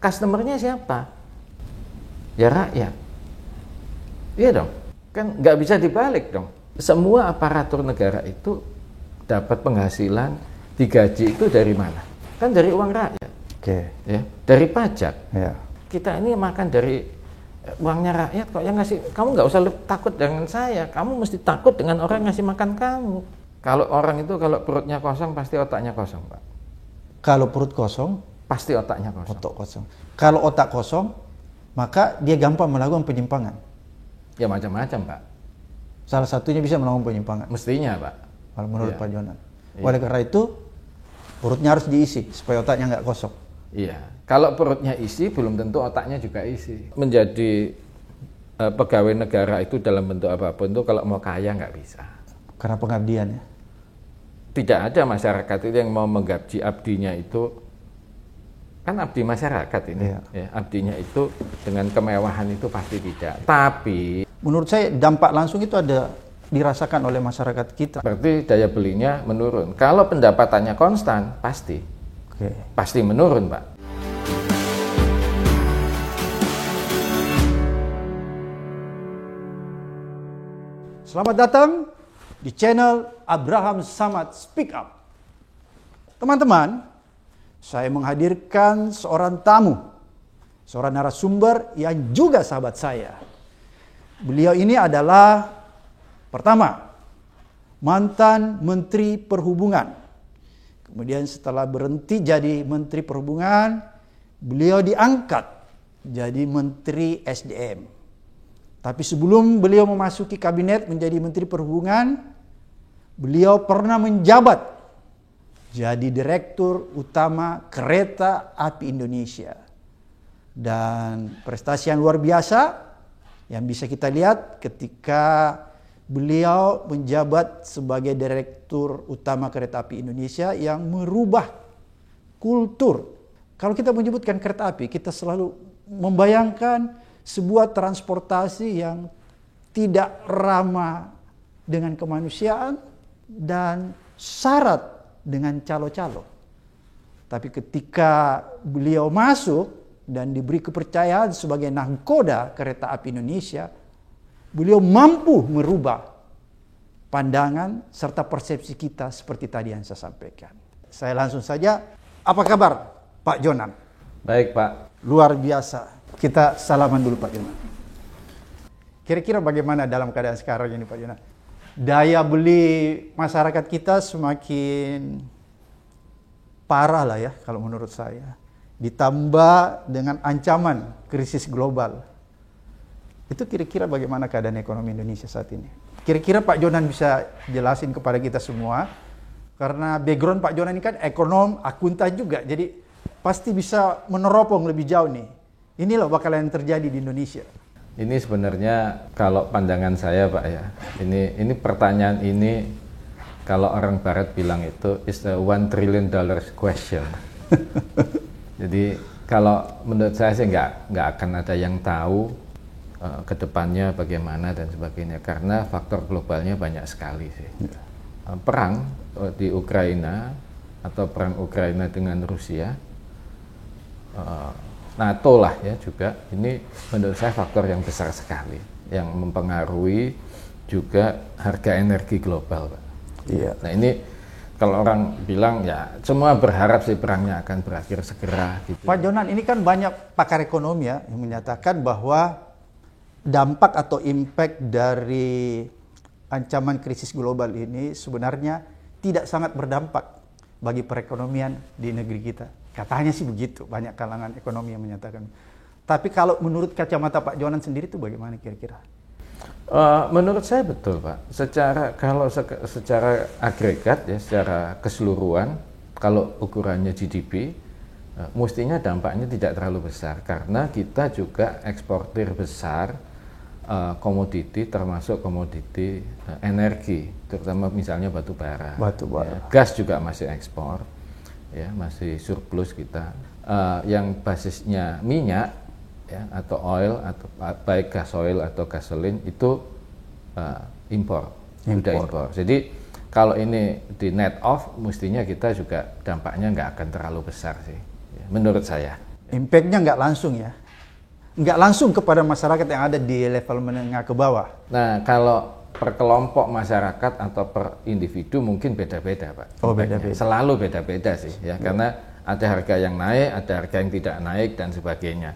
Customernya siapa? Ya rakyat. Iya dong, kan nggak bisa dibalik dong. Semua aparatur negara itu dapat penghasilan, digaji itu dari mana? Kan dari uang rakyat. Oke. Ya, dari pajak. Ya. Kita ini makan dari uangnya rakyat kok, yang ngasih. Kamu nggak usah takut dengan saya, kamu mesti takut dengan orang yang ngasih makan kamu. Kalau orang itu kalau perutnya kosong pasti otaknya kosong, Pak. Kalau perut kosong, Pasti otaknya kosong. otak kosong. Kalau otak kosong, maka dia gampang melakukan penyimpangan. Ya macam-macam, Pak. Salah satunya bisa melakukan penyimpangan. Mestinya, Pak. Kalau menurut Iya. Pak Jonan. Iya. Oleh karena itu, perutnya harus diisi supaya otaknya nggak kosong. Iya. Kalau perutnya isi, belum tentu otaknya juga isi. Menjadi pegawai negara itu dalam bentuk apapun itu kalau mau kaya nggak bisa. Karena pengabdian ya. Tidak ada masyarakat itu yang mau menggaji abdinya itu, kan abdi masyarakat ini. Iya. Ya, abdinya itu dengan kemewahan itu pasti tidak. Tapi Menurut saya dampak langsung itu ada dirasakan oleh masyarakat kita. berarti daya belinya menurun. Kalau pendapatannya konstan, pasti menurun, Pak. Selamat datang di channel Abraham Samad Speak Up. Teman-teman, saya menghadirkan seorang tamu, seorang narasumber yang juga sahabat saya. Beliau ini adalah pertama, mantan Menteri Perhubungan. Kemudian setelah berhenti jadi Menteri Perhubungan, beliau diangkat jadi Menteri SDM. Tapi sebelum beliau memasuki kabinet menjadi Menteri Perhubungan, beliau pernah menjabat jadi Direktur Utama Kereta Api Indonesia. Dan prestasi yang luar biasa yang bisa kita lihat ketika beliau menjabat sebagai Direktur Utama Kereta Api Indonesia yang merubah kultur. Kalau kita menyebutkan kereta api, kita selalu membayangkan sebuah transportasi yang tidak ramah dengan kemanusiaan dan syarat dengan calo-calo. Tapi ketika beliau masuk dan diberi kepercayaan sebagai nahkoda kereta api Indonesia, beliau mampu merubah pandangan serta persepsi kita seperti tadi yang saya sampaikan. Saya langsung saja, apa kabar Pak Jonan? Baik, Pak. Luar biasa. Kita salaman dulu Pak Jonan. Kira-kira bagaimana dalam keadaan sekarang ini Pak Jonan? Daya beli masyarakat kita semakin parah lah ya kalau menurut saya. Ditambah dengan ancaman krisis global. Itu kira-kira bagaimana keadaan ekonomi Indonesia saat ini? Kira-kira Pak Jonan bisa jelasin kepada kita semua. Karena background Pak Jonan ini kan ekonom, akuntan juga. Jadi pasti bisa meneropong lebih jauh nih. Inilah bakalan yang terjadi di Indonesia. Ini sebenarnya kalau pandangan saya, Pak ya. Ini pertanyaan ini kalau orang barat bilang itu is the $1 trillion question. Jadi kalau menurut saya sih nggak akan ada yang tahu ke depannya bagaimana dan sebagainya, karena faktor globalnya banyak sekali sih. Perang di Ukraina atau perang Ukraina dengan Rusia, NATO lah ya juga, ini menurut saya faktor yang besar sekali yang mempengaruhi juga harga energi global, Pak. Iya. Nah ini kalau orang bilang ya semua berharap sih perangnya akan berakhir segera gitu. Pak Jonan, ini kan banyak pakar ekonomi ya yang menyatakan bahwa dampak atau impact dari ancaman krisis global ini sebenarnya tidak sangat berdampak bagi perekonomian di negeri kita. Katanya sih begitu, banyak kalangan ekonomi yang menyatakan. Tapi kalau menurut kacamata Pak Jonan sendiri itu bagaimana kira-kira? Menurut saya betul, Pak. Secara agregat ya, secara keseluruhan, kalau ukurannya GDP, mestinya dampaknya tidak terlalu besar karena kita juga eksportir besar komoditi, termasuk komoditi energi, terutama misalnya batu bara. Ya, gas juga masih ekspor, ya masih surplus kita. Yang basisnya minyak ya, atau oil, atau baik gas oil atau gasolin itu impor. Jadi kalau ini di net off, mestinya kita juga dampaknya nggak akan terlalu besar sih, ya, menurut saya. Impact-nya nggak langsung ya. Nggak langsung kepada masyarakat yang ada di level menengah ke bawah. Nah, kalau per kelompok masyarakat atau per individu mungkin beda-beda, Pak. Oh, beda-beda. Selalu beda-beda sih, ya. Karena ada harga yang naik, ada harga yang tidak naik, dan sebagainya.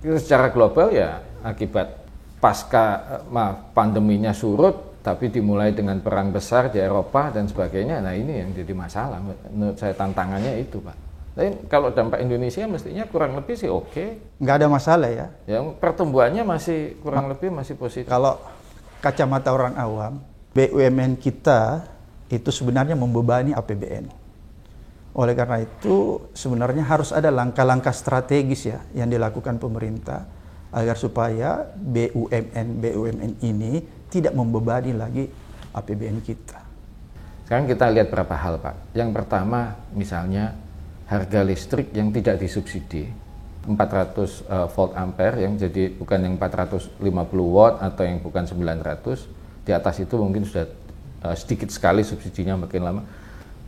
Itu secara global ya, akibat pasca pandeminya surut, tapi dimulai dengan perang besar di Eropa dan sebagainya. Nah, ini yang jadi masalah. Menurut saya tantangannya itu, Pak. Tapi kalau dampak Indonesia mestinya kurang lebih sih oke. Nggak ada masalah ya. Yang pertumbuhannya masih kurang lebih masih positif. Kalau kacamata orang awam, BUMN kita itu sebenarnya membebani APBN. Oleh karena itu sebenarnya harus ada langkah-langkah strategis ya yang dilakukan pemerintah agar supaya BUMN ini tidak membebani lagi APBN kita. Sekarang kita lihat berapa hal, Pak. Yang pertama misalnya harga listrik yang tidak disubsidi 400 volt ampere yang jadi bukan yang 450 watt atau yang bukan 900, di atas itu mungkin sudah sedikit sekali subsidinya makin lama.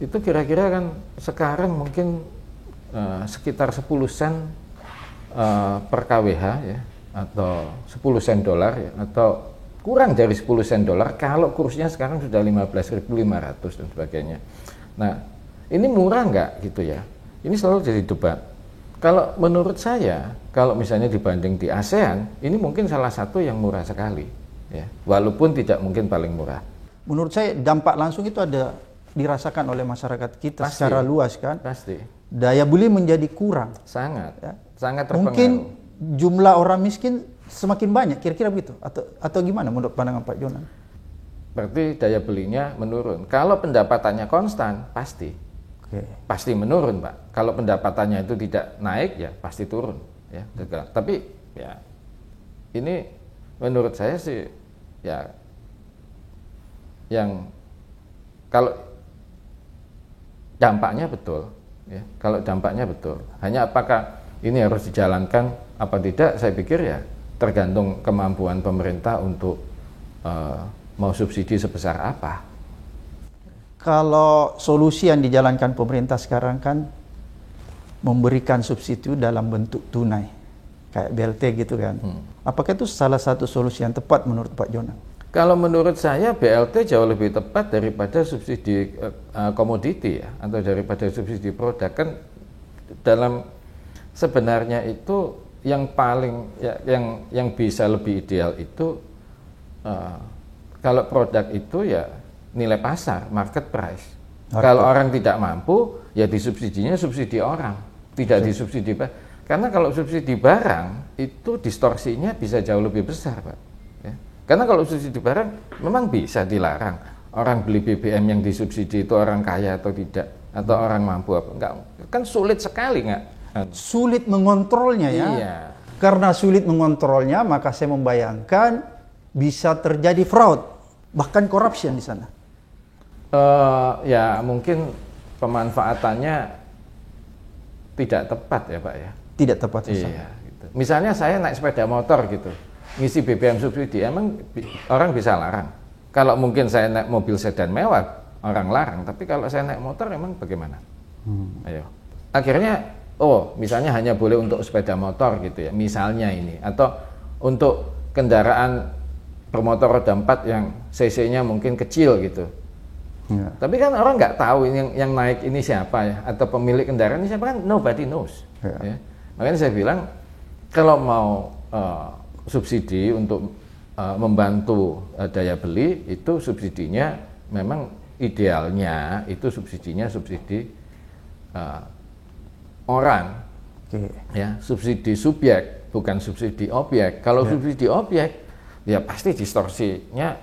Itu kira-kira kan sekarang mungkin sekitar 10 sen per kWh ya, atau 10 sen dolar ya, atau kurang dari 10 sen dolar kalau kursnya sekarang sudah 15.500 dan sebagainya. Nah, ini murah nggak gitu ya? Ini selalu jadi debat. Kalau menurut saya, kalau misalnya dibanding di ASEAN, ini mungkin salah satu yang murah sekali, ya, walaupun tidak mungkin paling murah. Menurut saya dampak langsung itu ada dirasakan oleh masyarakat kita Pasti, secara luas kan. Pasti. Daya beli menjadi kurang. Sangat, Ya. sangat terpengaruh. Mungkin jumlah orang miskin semakin banyak, kira-kira begitu? Atau gimana menurut pandangan Pak Jonan? Berarti daya belinya menurun. Kalau pendapatannya konstan, pasti. Oke. Pasti menurun, Pak. Kalau pendapatannya itu tidak naik, ya pasti turun. Ya. Tapi ya ini menurut saya sih ya yang kalau dampaknya betul, ya. Kalau dampaknya betul. Hanya apakah ini harus dijalankan apa tidak? Saya pikir ya tergantung kemampuan pemerintah untuk mau subsidi sebesar apa. Kalau solusi yang dijalankan pemerintah sekarang kan memberikan subsidi dalam bentuk tunai, kayak BLT gitu kan. Apakah itu salah satu solusi yang tepat menurut Pak Jonan? Kalau menurut saya BLT jauh lebih tepat daripada subsidi komoditi ya, atau daripada subsidi produk. Kan dalam sebenarnya itu yang paling ya, yang bisa lebih ideal itu kalau produk itu ya nilai pasar, market price. Kalau orang tidak mampu, ya disubsidinya subsidi orang, tidak disubsidi. Karena kalau subsidi barang itu distorsinya bisa jauh lebih besar, Pak. Ya. Karena kalau subsidi barang memang bisa dilarang. Orang beli BBM yang disubsidi itu orang kaya atau tidak, atau orang mampu apa enggak? Kan sulit sekali nggak? Sulit mengontrolnya ya. Iya. Karena sulit mengontrolnya, maka saya membayangkan bisa terjadi fraud, bahkan corruption di sana. Ya mungkin pemanfaatannya tidak tepat ya, Pak ya. Tidak tepat di sana. Iya, gitu. Misalnya saya naik sepeda motor gitu, ngisi BBM subsidi, emang orang bisa larang. Kalau mungkin saya naik mobil sedan mewah, orang larang. Tapi kalau saya naik motor, emang bagaimana? Ayo. Akhirnya, misalnya hanya boleh untuk sepeda motor gitu ya, misalnya ini, atau untuk kendaraan bermotor roda 4 yang cc-nya mungkin kecil gitu. Ya. Tapi kan orang nggak tahu yang naik ini siapa ya, atau pemilik kendaraan ini siapa, kan nobody knows. Ya. Makanya saya bilang kalau mau subsidi untuk membantu daya beli, itu subsidinya memang idealnya itu subsidi orang, ya, subsidi subjek bukan subsidi objek. Kalau subsidi objek ya pasti distorsinya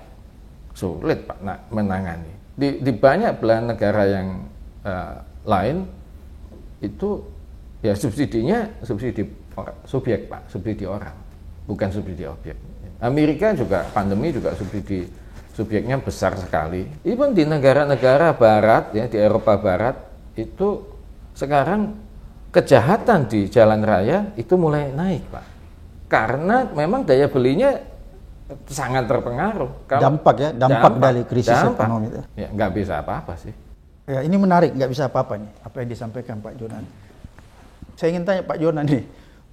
sulit, Pak, menangani. Di banyak belahan negara yang lain itu ya subsidinya subsidi subjek, Pak, subsidi orang, bukan subsidi objek. Amerika juga pandemi juga subsidi subjeknya besar sekali. Even di negara-negara barat ya, di Eropa Barat itu sekarang kejahatan di jalan raya itu mulai naik, Pak. Karena memang daya belinya sangat terpengaruh. Dampak dari krisis ekonomi itu. Ya, nggak bisa apa-apa sih. Ya, ini menarik, nggak bisa apa-apa nih, apa yang disampaikan Pak Jonan. Saya ingin tanya Pak Jonan nih,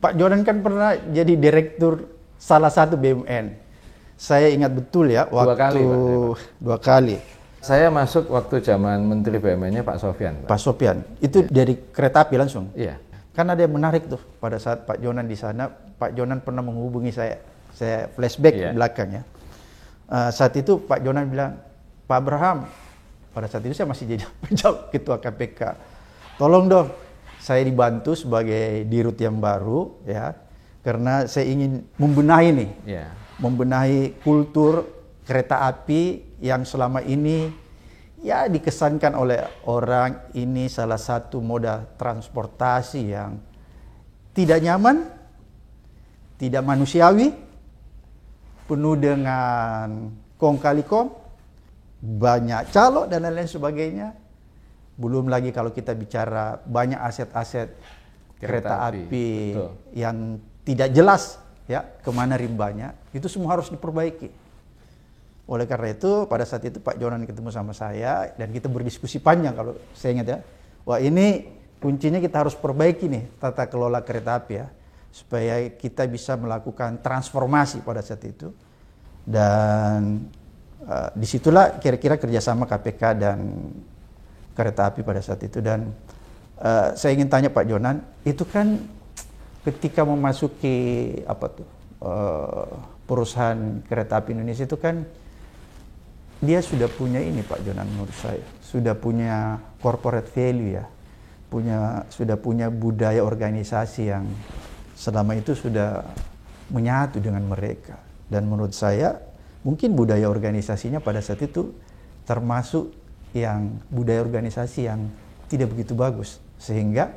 Pak Jonan kan pernah jadi direktur salah satu BUMN. Saya ingat betul ya, dua kali. Saya masuk waktu zaman Menteri BUMN-nya Pak Sofyan. Pak Sofyan, itu dari kereta api langsung? Iya. Kan ada yang menarik tuh, pada saat Pak Jonan di sana, Pak Jonan pernah menghubungi saya flashback ke belakang ya. Saat itu Pak Jonan bilang, Pak Abraham, pada saat itu saya masih jadi ketua KPK, tolong dong, saya dibantu sebagai dirut yang baru ya, karena saya ingin membenahi nih, membenahi kultur kereta api yang selama ini ya dikesankan oleh orang ini salah satu moda transportasi yang tidak nyaman, tidak manusiawi, penuh dengan kong kali kong, banyak calo dan lain-lain sebagainya. Belum lagi kalau kita bicara banyak aset-aset kereta api yang tidak jelas ya kemana rimbanya, itu semua harus diperbaiki. Oleh karena itu pada saat itu Pak Jonan ketemu sama saya dan kita berdiskusi panjang, kalau saya ingat ya, wah ini kuncinya kita harus perbaiki nih tata kelola kereta api ya, supaya kita bisa melakukan transformasi pada saat itu. Dan disitulah kira-kira kerjasama KPK dan kereta api pada saat itu. Dan saya ingin tanya Pak Jonan, itu kan ketika memasuki perusahaan kereta api Indonesia itu kan dia sudah punya ini Pak Jonan, menurut saya sudah punya corporate value ya, sudah punya budaya organisasi yang selama itu sudah menyatu dengan mereka. Dan menurut saya mungkin budaya organisasinya pada saat itu termasuk yang budaya organisasi yang tidak begitu bagus, sehingga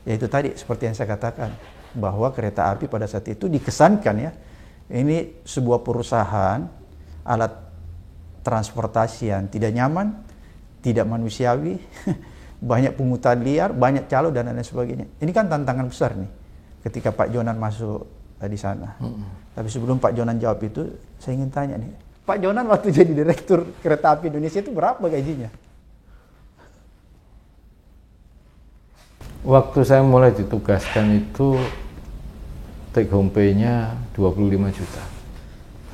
yaitu tadi seperti yang saya katakan bahwa kereta api pada saat itu dikesankan ya, ini sebuah perusahaan alat transportasi yang tidak nyaman, tidak manusiawi, banyak pungutan liar, banyak calo dan lain sebagainya. Ini kan tantangan besar nih ketika Pak Jonan masuk di sana. Tapi sebelum Pak Jonan jawab itu, saya ingin tanya nih, Pak Jonan waktu jadi direktur kereta api Indonesia itu berapa gajinya? Waktu saya mulai ditugaskan itu take home pay-nya 25 juta.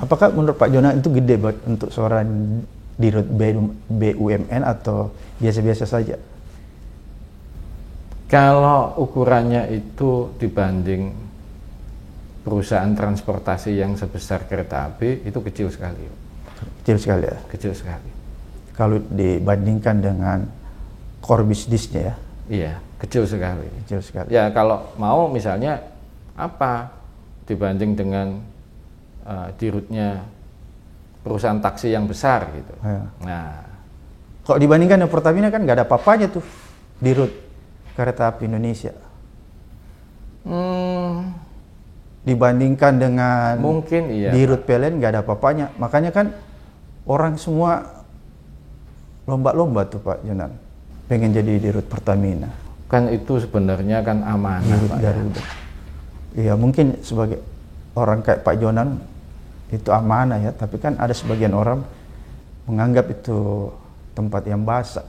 Apakah menurut Pak Jonan itu gede buat untuk seorang dirut BUMN atau biasa-biasa saja? Kalau ukurannya itu dibanding perusahaan transportasi yang sebesar kereta api, itu kecil sekali. Kecil sekali ya? Kecil sekali. Kalau dibandingkan dengan core bisnisnya ya? Iya, kecil sekali. Kecil sekali. Ya kalau mau misalnya apa dibanding dengan dirutnya perusahaan taksi yang besar gitu. Ya. Nah, kalau dibandingkan dengan Pertamina kan nggak ada apa-apanya tuh dirut kereta api Indonesia. Dibandingkan dengan mungkin iya, dirut PLN nggak ada apa-apanya. Makanya kan orang semua lomba-lomba tuh Pak Jonan pengen jadi dirut Pertamina. Kan itu sebenarnya kan amanah dirut Pak. Garuda. Iya mungkin sebagai orang kayak Pak Jonan itu amanah ya, tapi kan ada sebagian orang menganggap itu tempat yang basah.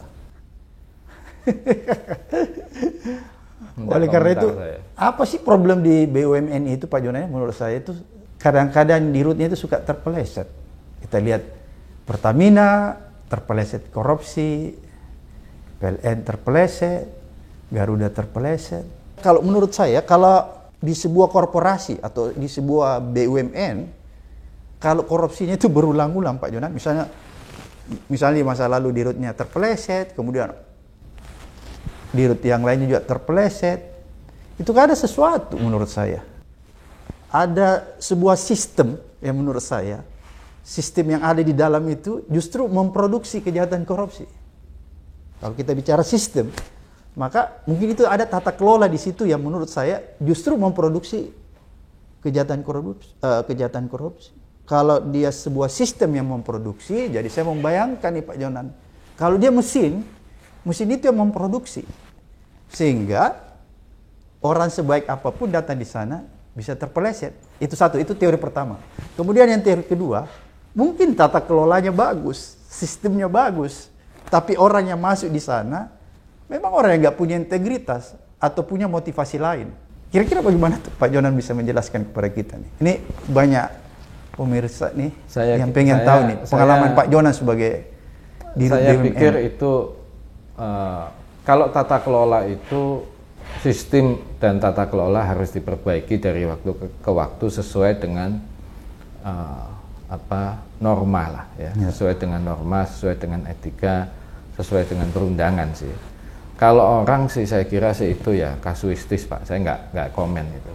Oleh karena itu, apa sih problem di BUMN itu Pak Jonan? Menurut saya itu kadang-kadang dirutnya itu suka terpeleset. Kita lihat Pertamina terpeleset korupsi, PLN terpeleset, Garuda terpeleset. Kalau menurut saya, kalau di sebuah korporasi atau di sebuah BUMN, kalau korupsinya itu berulang-ulang Pak Jonan, misalnya di masa lalu dirutnya terpeleset, kemudian dirut yang lainnya juga terpeleset, itu kan ada sesuatu menurut saya. Ada sebuah sistem yang menurut saya, sistem yang ada di dalam itu justru memproduksi kejahatan korupsi. Kalau kita bicara sistem, maka mungkin itu ada tata kelola di situ yang menurut saya justru memproduksi kejahatan korupsi. Kalau dia sebuah sistem yang memproduksi, jadi saya membayangkan nih Pak Jonan, kalau dia mesin itu yang memproduksi, sehingga orang sebaik apapun datang di sana bisa terpeleset. Itu satu, itu teori pertama. Kemudian yang teori kedua, mungkin tata kelolanya bagus, sistemnya bagus, tapi orang yang masuk di sana memang orang yang nggak punya integritas atau punya motivasi lain. Kira-kira bagaimana tuh Pak Jonan bisa menjelaskan kepada kita nih? Ini banyak pemirsa nih yang pengen tahu nih pengalaman Pak Jonan sebagai Dirut BUMN. Saya pikir itu kalau tata kelola itu sistem dan tata kelola harus diperbaiki dari waktu ke waktu sesuai dengan norma lah ya. Sesuai dengan norma, sesuai dengan etika, sesuai dengan perundangan sih. Kalau orang sih saya kira sih itu ya kasuistis Pak, saya nggak komen itu,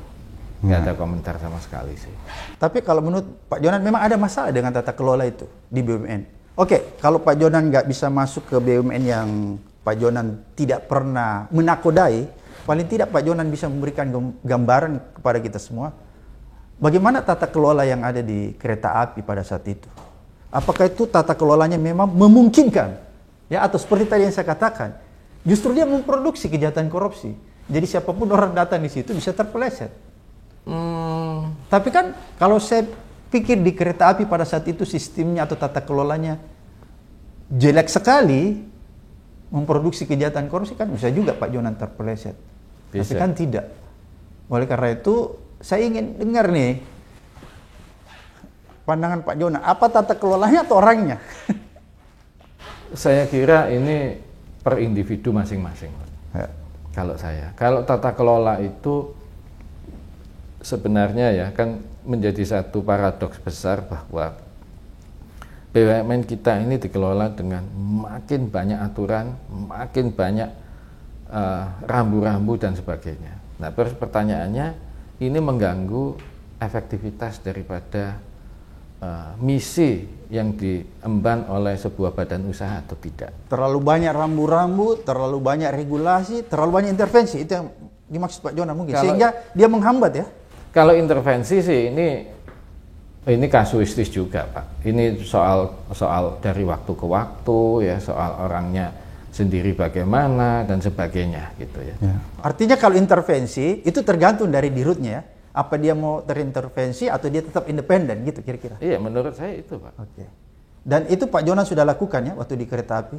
nggak ada komentar sama sekali sih. Tapi kalau menurut Pak Jonan memang ada masalah dengan tata kelola itu di BUMN. Oke, kalau Pak Jonan nggak bisa masuk ke BUMN yang Pak Jonan tidak pernah menakodai, paling tidak Pak Jonan bisa memberikan gambaran kepada kita semua bagaimana tata kelola yang ada di kereta api pada saat itu. Apakah itu tata kelolanya memang memungkinkan? Ya, atau seperti tadi yang saya katakan, justru dia memproduksi kejahatan korupsi. Jadi siapapun orang datang di situ bisa terpeleset. Tapi kan kalau saya pikir di kereta api pada saat itu sistemnya atau tata kelolanya jelek sekali, memproduksi kejahatan korupsi kan bisa juga Pak Jonan terpeleset. Bisa. Tapi kan tidak. Oleh karena itu saya ingin dengar nih pandangan Pak Jonan. Apa tata kelolanya atau orangnya? Saya kira ini per individu masing-masing. Ya. Kalau tata kelola itu sebenarnya ya kan menjadi satu paradoks besar bahwa BUMN kita ini dikelola dengan makin banyak aturan, makin banyak rambu-rambu dan sebagainya. Nah, terus pertanyaannya ini mengganggu efektivitas daripada misi yang diemban oleh sebuah badan usaha atau tidak. Terlalu banyak rambu-rambu, terlalu banyak regulasi, terlalu banyak intervensi, itu yang dimaksud Pak Jonan mungkin. Sehingga dia menghambat ya. Kalau intervensi sih ini kasuistis juga Pak. Ini soal dari waktu ke waktu ya, soal orangnya sendiri bagaimana dan sebagainya gitu ya. Artinya kalau intervensi itu tergantung dari dirutnya ya. Apa dia mau terintervensi atau dia tetap independen gitu kira-kira? Iya, menurut saya itu Pak. Oke. Dan itu Pak Jonan sudah lakukan ya waktu di kereta api.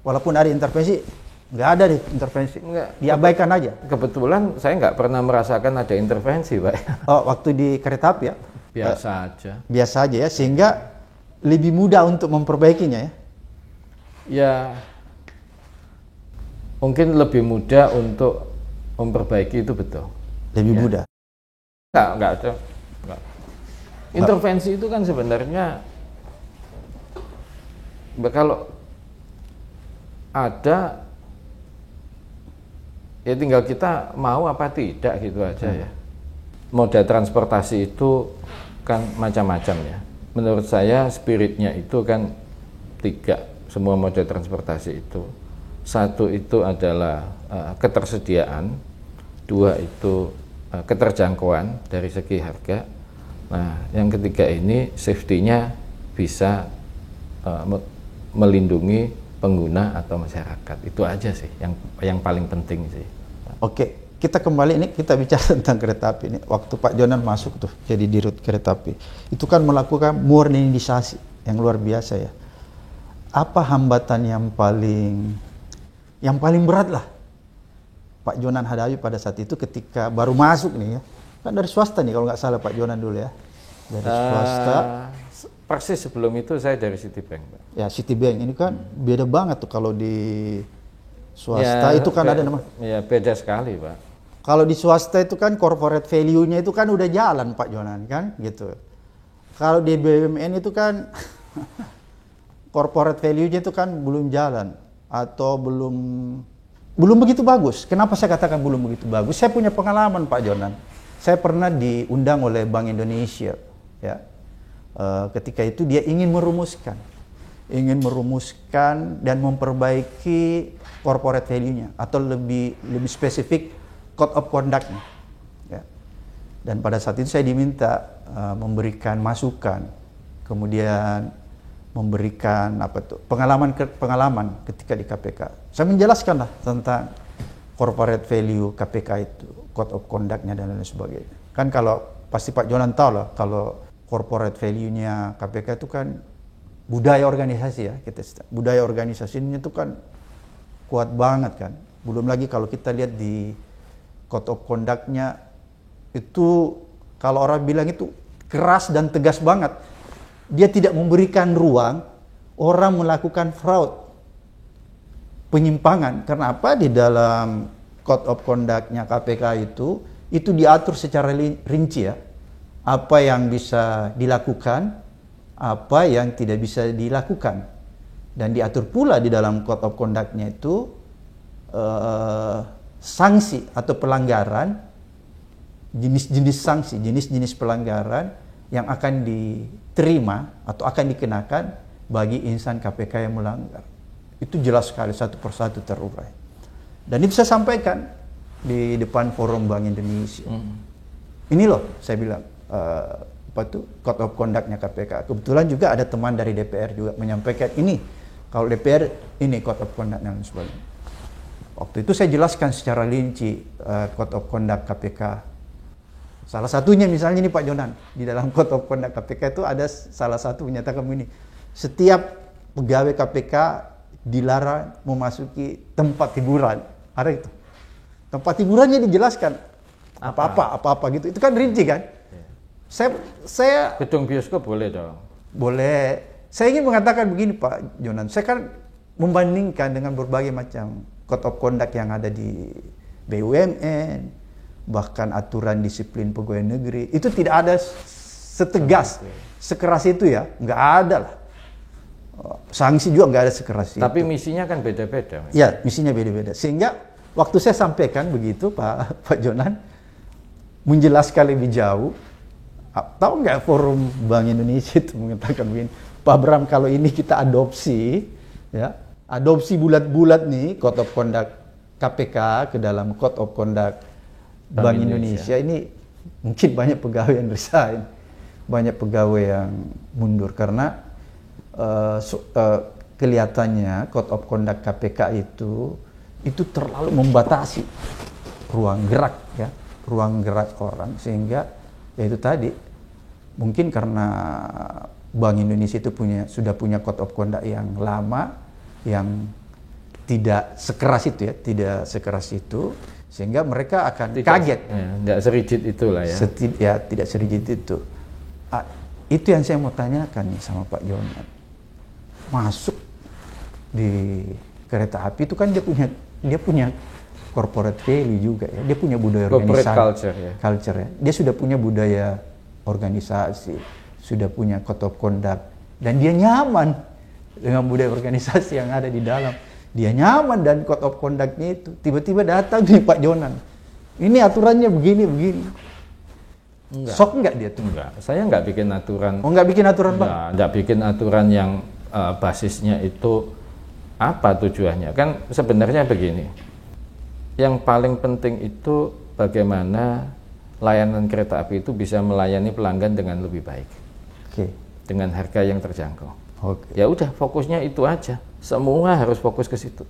Walaupun ada intervensi, nggak ada deh intervensi. Nggak. Diabaikan aja. Kebetulan saya nggak pernah merasakan ada intervensi Pak. Oh, waktu di kereta api ya? Biasa aja. Biasa aja ya, sehingga lebih mudah untuk memperbaikinya ya? Ya, mungkin lebih mudah untuk memperbaiki itu betul. Lebih mudah? Enggak ada. Enggak. Intervensi itu kan sebenarnya kalau ada ya tinggal kita mau apa tidak gitu aja ya. Moda transportasi itu kan macam-macam ya. Menurut saya spiritnya itu kan 3 semua moda transportasi itu. 1 itu adalah ketersediaan, 2 itu keterjangkauan dari segi harga. Nah, yang ketiga ini safety-nya bisa melindungi pengguna atau masyarakat. Itu aja sih yang paling penting sih. Oke, kita kembali ini kita bicara tentang kereta api ini. Waktu Pak Jonan masuk tuh jadi dirut kereta api, itu kan melakukan modernisasi yang luar biasa ya. Apa hambatan yang paling berat lah Pak Jonan hadapi pada saat itu ketika baru masuk nih ya? Kan dari swasta nih kalau nggak salah Pak Jonan dulu ya. Dari swasta. Persis sebelum itu saya dari Citibank Pak. Ya Citibank ini kan beda banget tuh kalau di swasta ya, itu kan ada nama. Ya beda sekali Pak. Kalau di swasta itu kan corporate value-nya itu kan udah jalan Pak Jonan kan gitu. Kalau di BUMN itu kan corporate value-nya itu kan belum jalan atau belum begitu bagus. Kenapa saya katakan belum begitu bagus? Saya punya pengalaman Pak Jonan. Saya pernah diundang oleh Bank Indonesia ya. Ketika itu dia ingin merumuskan dan memperbaiki corporate value-nya atau lebih spesifik code of conduct-nya. Ya. Dan pada saat itu saya diminta memberikan masukan, kemudian memberikan pengalaman ketika di KPK. Saya menjelaskanlah tentang corporate value KPK itu, code of conduct-nya dan lain sebagainya. Kan kalau pasti Pak Jonan tahu lah kalau corporate value-nya KPK itu kan budaya organisasi ya, budaya organisasinya itu kan kuat banget kan. Belum lagi kalau kita lihat di code of conduct-nya itu kalau orang bilang itu keras dan tegas banget. Dia tidak memberikan ruang orang melakukan fraud, penyimpangan. Karena apa? Di dalam code of conduct-nya KPK itu diatur secara rinci ya. Apa yang bisa dilakukan, apa yang tidak bisa dilakukan. Dan diatur pula di dalam code of conduct-nya itu sanksi atau pelanggaran, jenis-jenis sanksi, jenis-jenis pelanggaran yang akan diterima atau akan dikenakan bagi insan KPK yang melanggar. Itu jelas sekali satu persatu terurai. Dan itu saya sampaikan di depan forum Bank Indonesia. Ini loh saya bilang code of conduct-nya KPK. Kebetulan juga ada teman dari DPR juga menyampaikan ini. Kalau DPR ini code of conduct dan sebagainya. Waktu itu saya jelaskan secara rinci code of conduct KPK. Salah satunya misalnya ini Pak Jonan, di dalam code of conduct KPK itu ada salah satu menyatakan begini. Setiap pegawai KPK dilarang memasuki tempat hiburan. Ada itu. Tempat hiburannya dijelaskan. Apa-apa gitu. Itu kan rinci kan? Saya gedung bioskop boleh dong. Boleh. Saya ingin mengatakan begini Pak Jonan. Saya kan membandingkan dengan berbagai macam code of conduct yang ada di BUMN, bahkan aturan disiplin pegawai negeri. Itu tidak ada setegas, sekeras itu ya. Nggak ada lah. Sanksi juga nggak ada sekeras itu. Tapi misinya kan beda-beda. Ya, misinya beda-beda. Sehingga waktu saya sampaikan begitu Pak Jonan, menjelaskan lebih jauh, tahu nggak forum Bank Indonesia itu mengatakan begini, Pak Bram, kalau ini kita adopsi, ya, adopsi bulat-bulat nih code of conduct KPK ke dalam code of conduct Bank Indonesia, ini mungkin banyak pegawai yang resign, banyak pegawai yang mundur karena kelihatannya code of conduct KPK itu terlalu membatasi ruang gerak ya, ruang gerak orang, sehingga ya itu tadi mungkin karena Bank Indonesia itu sudah punya code of conduct yang lama, yang tidak sekeras itu ya, tidak sekeras itu, sehingga mereka akan kaget. Tidak serigid itulah ya. Ya, tidak serigid itu. Itu yang saya mau tanyakan nih sama Pak Jonan. Masuk di kereta api itu kan dia punya corporate value juga ya. Dia punya budaya organisasi, culture ya. Dia sudah punya budaya organisasi, sudah punya code of conduct, dan dia nyaman dengan budaya organisasi yang ada di dalam. Dia nyaman dan code of conduct-nya itu. Tiba-tiba datang nih Pak Jonan. Ini aturannya begini. Enggak. Sok nggak dia tuh? Enggak. Saya nggak bikin aturan. Oh, nggak bikin aturan Pak? Nggak bikin aturan yang basisnya itu apa tujuannya. Kan sebenarnya begini. Yang paling penting itu bagaimana layanan kereta api itu bisa melayani pelanggan dengan lebih baik. Oke. Dengan harga yang terjangkau. Oke. Ya udah, fokusnya itu aja. Semua harus fokus ke situ.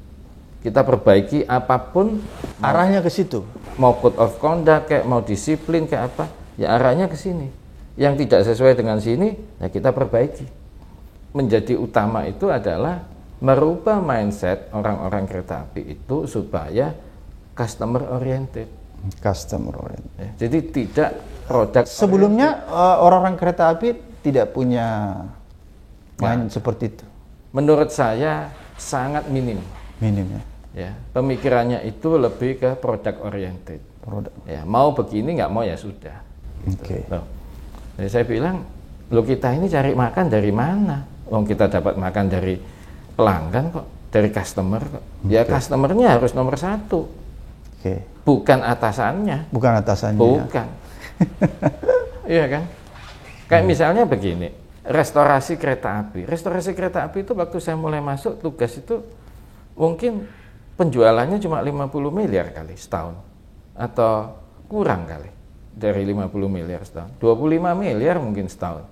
Kita perbaiki apapun Arahnya ke situ. Mau code of conduct kayak mau disiplin kayak apa, ya arahnya ke sini. Yang tidak sesuai dengan sini, ya kita perbaiki. Menjadi utama itu adalah merubah mindset orang-orang kereta api itu supaya customer oriented. Customer oriented. Ya, jadi tidak produk. Sebelumnya orang-orang kereta api tidak punya mind seperti itu. Menurut saya sangat minim. Minim ya. Ya, pemikirannya itu lebih ke produk oriented. Produk. Ya, mau begini nggak mau ya sudah. Oke. Jadi saya bilang, lo kita ini cari makan dari mana? Wong kita dapat makan dari pelanggan kok, dari customer kok. Ya customernya harus nomor satu. Oke. Bukan atasannya. Bukan atasannya. Bukan. Iya kan? Kayak misalnya begini, restorasi kereta api. Restorasi kereta api itu waktu saya mulai masuk tugas itu mungkin penjualannya cuma 50 miliar kali setahun. Atau kurang kali dari 50 miliar setahun. 25 miliar mungkin setahun.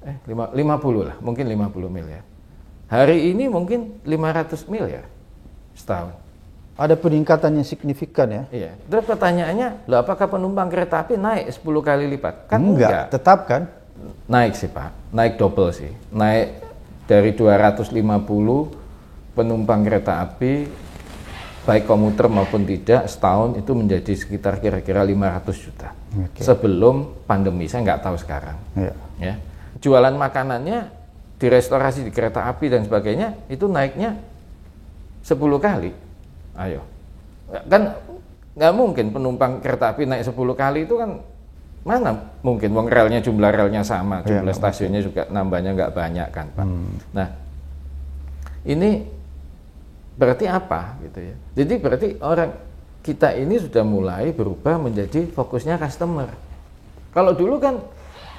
50 lah, mungkin 50 miliar. Hari ini mungkin 500 miliar setahun. Ada peningkatan yang signifikan ya? Iya. Terus pertanyaannya, loh apakah penumpang kereta api naik 10 kali lipat? Kan enggak. Tetap kan? Naik sih Pak, naik double sih. Naik dari 250 penumpang kereta api baik komuter maupun tidak, setahun itu menjadi sekitar kira-kira 500 juta. Oke. Sebelum pandemi, saya nggak tahu sekarang. Ya. Jualan makanannya di restorasi, di kereta api dan sebagainya itu naiknya 10 kali. Ayo, kan nggak mungkin penumpang kereta api naik 10 kali itu kan, mana mungkin, wong relnya, jumlah relnya sama, jumlah stasiunnya juga nambahnya nggak banyak kan Pak. Nah, ini berarti apa gitu ya? Jadi berarti orang kita ini sudah mulai berubah menjadi fokusnya customer. Kalau dulu kan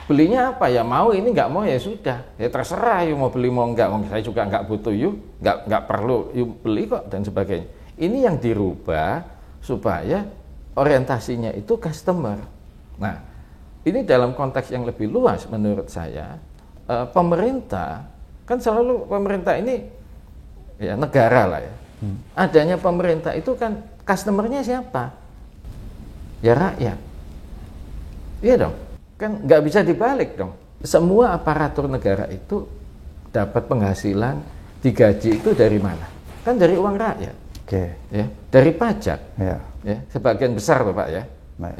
belinya apa ya, mau ini, nggak mau ya sudah, ya terserah you mau beli mau nggak, saya juga nggak butuh you, nggak perlu you beli kok dan sebagainya. Ini yang dirubah supaya orientasinya itu customer. Nah, ini dalam konteks yang lebih luas menurut saya, pemerintah kan selalu, pemerintah ini ya negara lah ya. Adanya pemerintah itu kan customernya siapa? Ya rakyat. Iya dong. Kan nggak bisa dibalik dong. Semua aparatur negara itu dapat penghasilan, digaji itu dari mana? Kan dari uang rakyat. Ya, dari pajak. Ya, sebagian besar Bapak ya.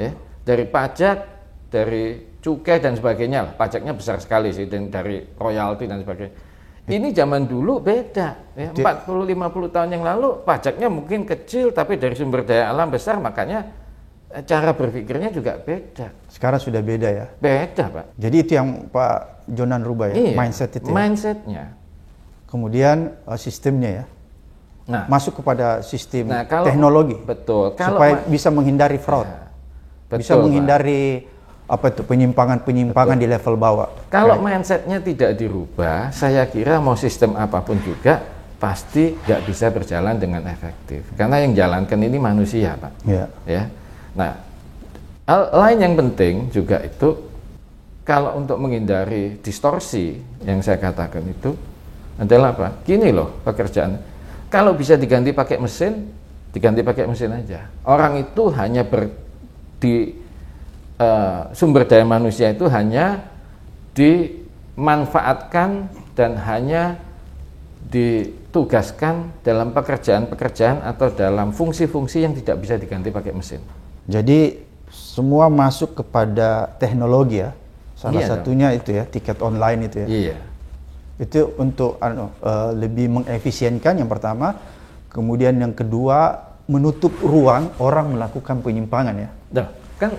Ya, dari pajak, dari cukai dan sebagainya lah. Pajaknya besar sekali sih, dan dari royalti dan sebagainya. Ini zaman dulu beda, ya. 40-50 tahun yang lalu pajaknya mungkin kecil, tapi dari sumber daya alam besar, makanya cara berpikirnya juga beda. Sekarang sudah beda ya? Beda Pak. Jadi itu yang Pak Jonan rubah ya? Iya, mindset itu ya? Mindsetnya. Kemudian sistemnya ya? Nah, masuk kepada sistem teknologi. Betul. Supaya bisa menghindari fraud. Ya, betul, bisa menghindari Pak, penyimpangan di level bawah. Kalau mindsetnya tidak dirubah, saya kira mau sistem apapun juga pasti nggak bisa berjalan dengan efektif. Karena yang jalankan ini manusia, Pak. Ya. Nah, hal lain yang penting juga itu, kalau untuk menghindari distorsi yang saya katakan itu adalah apa? Gini loh pekerjaan. Kalau bisa diganti pakai mesin, diganti pakai mesin aja. Orang itu hanya sumber daya manusia itu hanya dimanfaatkan dan hanya ditugaskan dalam pekerjaan-pekerjaan atau dalam fungsi-fungsi yang tidak bisa diganti pakai mesin. Jadi semua masuk kepada teknologi ya. Salah satunya dong. Itu ya, tiket online itu ya. Iya. Itu untuk lebih mengefisienkan yang pertama, kemudian yang kedua menutup ruang orang melakukan penyimpangan ya. Nah, kan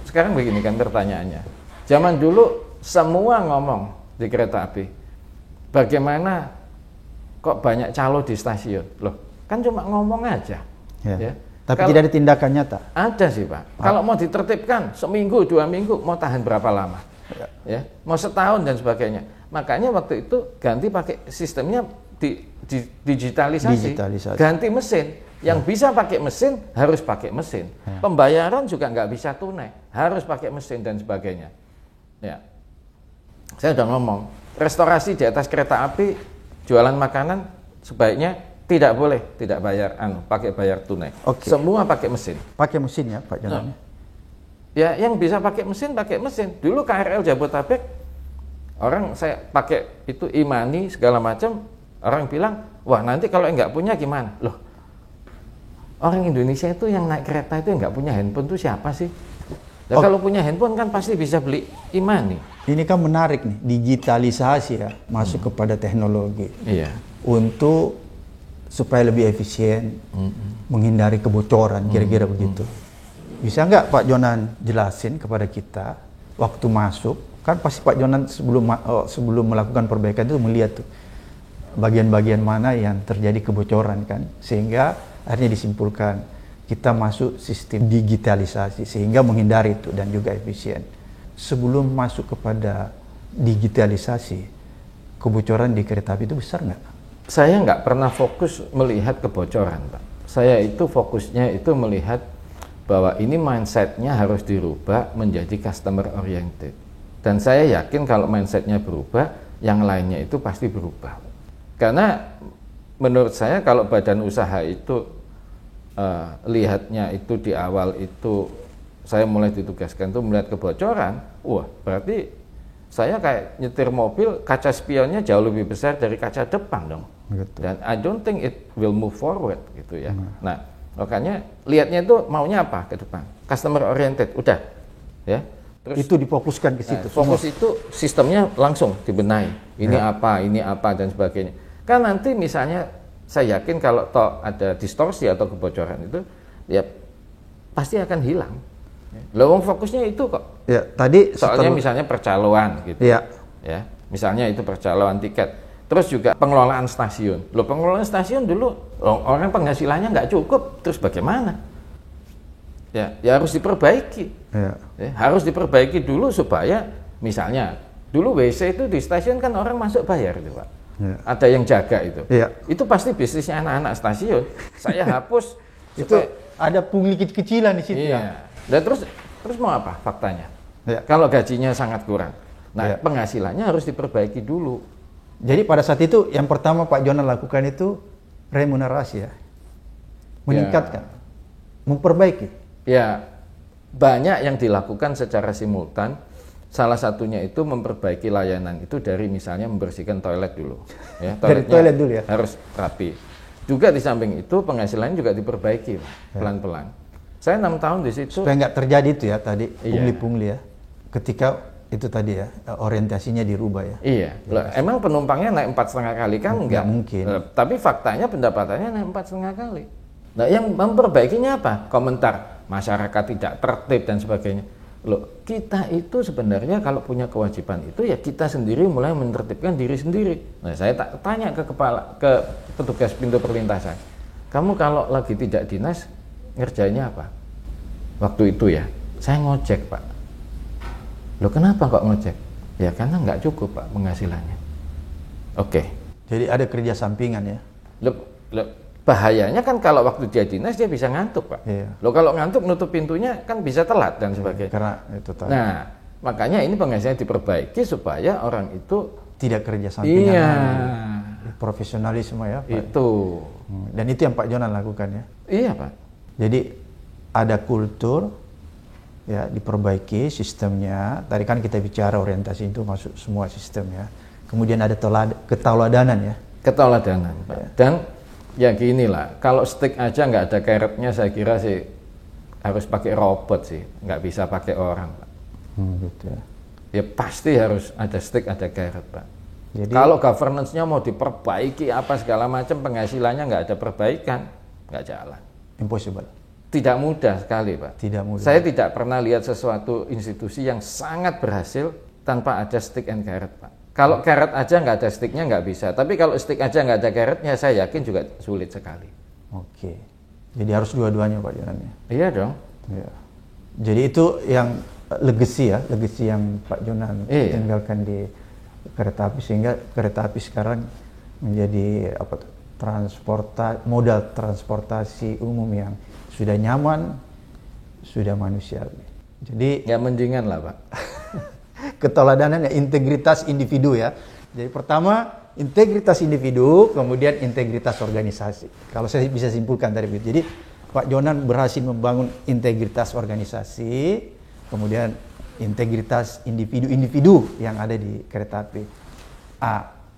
sekarang begini kan pertanyaannya. Zaman dulu semua ngomong di kereta api. Bagaimana kok banyak calo di stasiun? Loh, kan cuma ngomong aja. Ya. Tapi tidak ada tindakan nyata. Ada sih Pak. Kalau mau ditertibkan seminggu, 2 minggu, mau tahan berapa lama? Ya, mau setahun dan sebagainya. Makanya waktu itu ganti pakai sistemnya digitalisasi. Ganti mesin. Yang bisa pakai mesin harus pakai mesin. Pembayaran juga nggak bisa tunai, harus pakai mesin dan sebagainya. Ya, saya udah ngomong, restorasi di atas kereta api, jualan makanan sebaiknya tidak boleh tidak pakai bayar tunai. Semua pakai mesin. Pakai mesin ya Pak Jonan. Ya, yang bisa pakai mesin pakai mesin. Dulu KRL Jabodetabek, orang saya pakai itu e-money segala macam, orang bilang, wah nanti kalau nggak punya gimana? Loh, orang Indonesia itu yang naik kereta itu yang nggak punya handphone itu siapa sih? Nah, kalau punya handphone kan pasti bisa beli e-money. Ini kan menarik nih, digitalisasi ya, masuk kepada teknologi. Iya. Untuk supaya lebih efisien, menghindari kebocoran, kira-kira begitu. Bisa nggak Pak Jonan jelasin kepada kita waktu masuk? Kan pasti Pak Jonan sebelum melakukan perbaikan itu melihat tuh bagian-bagian mana yang terjadi kebocoran kan, sehingga akhirnya disimpulkan kita masuk sistem digitalisasi sehingga menghindari itu dan juga efisien. Sebelum masuk kepada digitalisasi, kebocoran di kereta api itu besar nggak? Saya nggak pernah fokus melihat kebocoran, Pak. Saya itu fokusnya itu melihat bahwa ini mindsetnya harus dirubah menjadi customer oriented. Dan saya yakin kalau mindsetnya berubah, yang lainnya itu pasti berubah. Karena menurut saya kalau badan usaha itu lihatnya itu di awal itu saya mulai ditugaskan tuh melihat kebocoran, wah berarti saya kayak nyetir mobil kaca spionnya jauh lebih besar dari kaca depan dong. Betul. Dan I don't think it will move forward gitu ya. Nah, makanya lihatnya itu maunya apa ke depan? Customer oriented, udah ya. Terus Itu difokuskan ke situ. fokus itu sistemnya langsung dibenahi. Ini apa dan sebagainya. Kan nanti misalnya saya yakin kalau toh ada distorsi atau kebocoran itu ya pasti akan hilang. Lowong fokusnya itu kok. Ya, tadi Soalnya misalnya percaloan gitu. Ya. Ya, misalnya itu percaloan tiket. Terus juga pengelolaan stasiun. Loh, pengelolaan stasiun dulu orang penghasilannya nggak cukup, terus bagaimana? Ya harus diperbaiki. Ya. Harus diperbaiki dulu supaya misalnya dulu WC itu di stasiun kan orang masuk bayar itu, Pak. Ya. Ada yang jaga itu. Ya. Itu pasti bisnisnya anak-anak stasiun. Saya hapus Itu supaya, ada pungli kecil-kecilan di situ ya. iya. Dan terus mau apa faktanya? Ya. Kalau gajinya sangat kurang. Nah, Ya. penghasilannya harus diperbaiki dulu. Jadi pada saat itu yang pertama Pak Jonan lakukan itu remunerasi ya. Meningkatkan. Memperbaiki. Ya, banyak yang dilakukan secara simultan. Salah satunya itu memperbaiki layanan itu dari misalnya membersihkan toilet dulu. Ya, Dari toilet dulu ya. Harus rapi. Juga di samping itu penghasilannya juga diperbaiki pelan-pelan. Saya 6 tahun di situ. Supaya nggak terjadi itu ya tadi Iya. pungli-pungli ya. Ketika itu tadi ya orientasinya dirubah ya. Iya, loh, emang penumpangnya naik 4,5 kali kan enggak? mungkin. Tapi faktanya pendapatannya naik 4,5 kali. Nah, yang memperbaikinya apa? Komentar masyarakat tidak tertib dan sebagainya. Loh, kita itu sebenarnya kalau punya kewajiban itu ya kita sendiri mulai menertibkan diri sendiri. Nah, saya tanya ke petugas pintu perlintasan. Kamu kalau lagi tidak dinas ngerjainnya apa? Waktu itu ya, saya ngojek, Pak. Loh, kenapa kok ngojek? Ya karena nggak cukup, Pak, penghasilannya. Oke. Jadi ada kerja sampingan ya. Loh, bahayanya kan kalau waktu dia dinas dia bisa ngantuk, Pak. Iya. Loh, kalau ngantuk nutup pintunya kan bisa telat dan sebagainya. Karena itu tadi. Nah, makanya ini penghasilan diperbaiki supaya orang itu Tidak kerja sampingan iya, lagi. Profesionalisme ya Pak. itu. Dan itu yang Pak Jonan lakukan ya. Iya, Pak. Jadi ada kultur ya diperbaiki sistemnya. Tadi kan kita bicara orientasi itu masuk semua sistem ya. Kemudian ada keteladanan ya. Keteladanan, Pak. Dan ya gini lah, kalau stick aja nggak ada carrotnya saya kira sih harus pakai robot sih, nggak bisa pakai orang, Pak. Gitu ya. Ya pasti harus ada stick, ada carrot, Pak. Jadi Kalau governance-nya mau diperbaiki apa segala macam, penghasilannya nggak ada perbaikan, nggak jalan. impossible. Tidak mudah sekali, Pak. Tidak mudah. Saya tidak pernah lihat sesuatu institusi yang sangat berhasil tanpa ada stick and carrot, Pak. Kalau carrot aja nggak ada sticknya nggak bisa. Tapi kalau stick aja nggak ada carrotnya, saya yakin juga sulit sekali. Oke. Jadi harus dua-duanya Pak Jonan ya. Iya dong. Ya. Jadi itu yang legacy ya, legacy yang Pak Jonan Iya. tinggalkan di kereta api sehingga kereta api sekarang menjadi apa tuh? Modal transportasi umum yang sudah nyaman, sudah manusiawi. Jadi Ya mendingan lah, Pak. keteladanan ya integritas individu ya. Jadi pertama integritas individu, kemudian integritas organisasi. Kalau saya bisa simpulkan dari itu. Jadi Pak Jonan berhasil membangun integritas organisasi, kemudian integritas individu-individu yang ada di kereta api.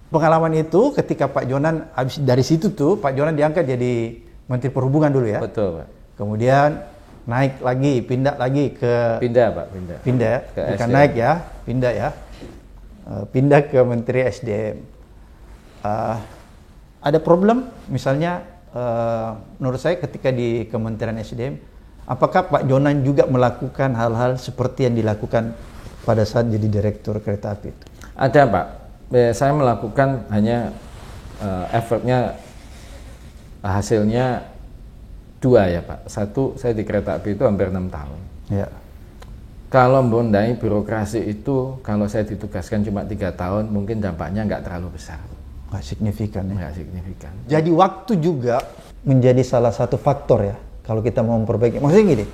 Pengalaman itu ketika Pak Jonan habis dari situ tuh Pak Jonan diangkat jadi Menteri Perhubungan dulu ya. Betul, Pak. Kemudian naik lagi, pindah lagi ke Pindah, Pak, pindah. Ke bukan SDM. naik ya, pindah ya. Pindah ke Menteri SDM. Ada problem misalnya menurut saya ketika di Kementerian SDM, apakah Pak Jonan juga melakukan hal-hal seperti yang dilakukan pada saat jadi Direktur Kereta Api itu? Ada, Pak. Saya melakukan hanya effortnya hasilnya 2 ya, Pak. 1, saya di kereta api itu hampir 6 tahun. Ya. Kalau membenahi birokrasi itu, kalau saya ditugaskan cuma 3 tahun, mungkin dampaknya nggak terlalu besar. Nggak signifikan ya. Nggak signifikan. Jadi waktu juga menjadi salah satu faktor ya kalau kita mau memperbaiki. Maksudnya gini,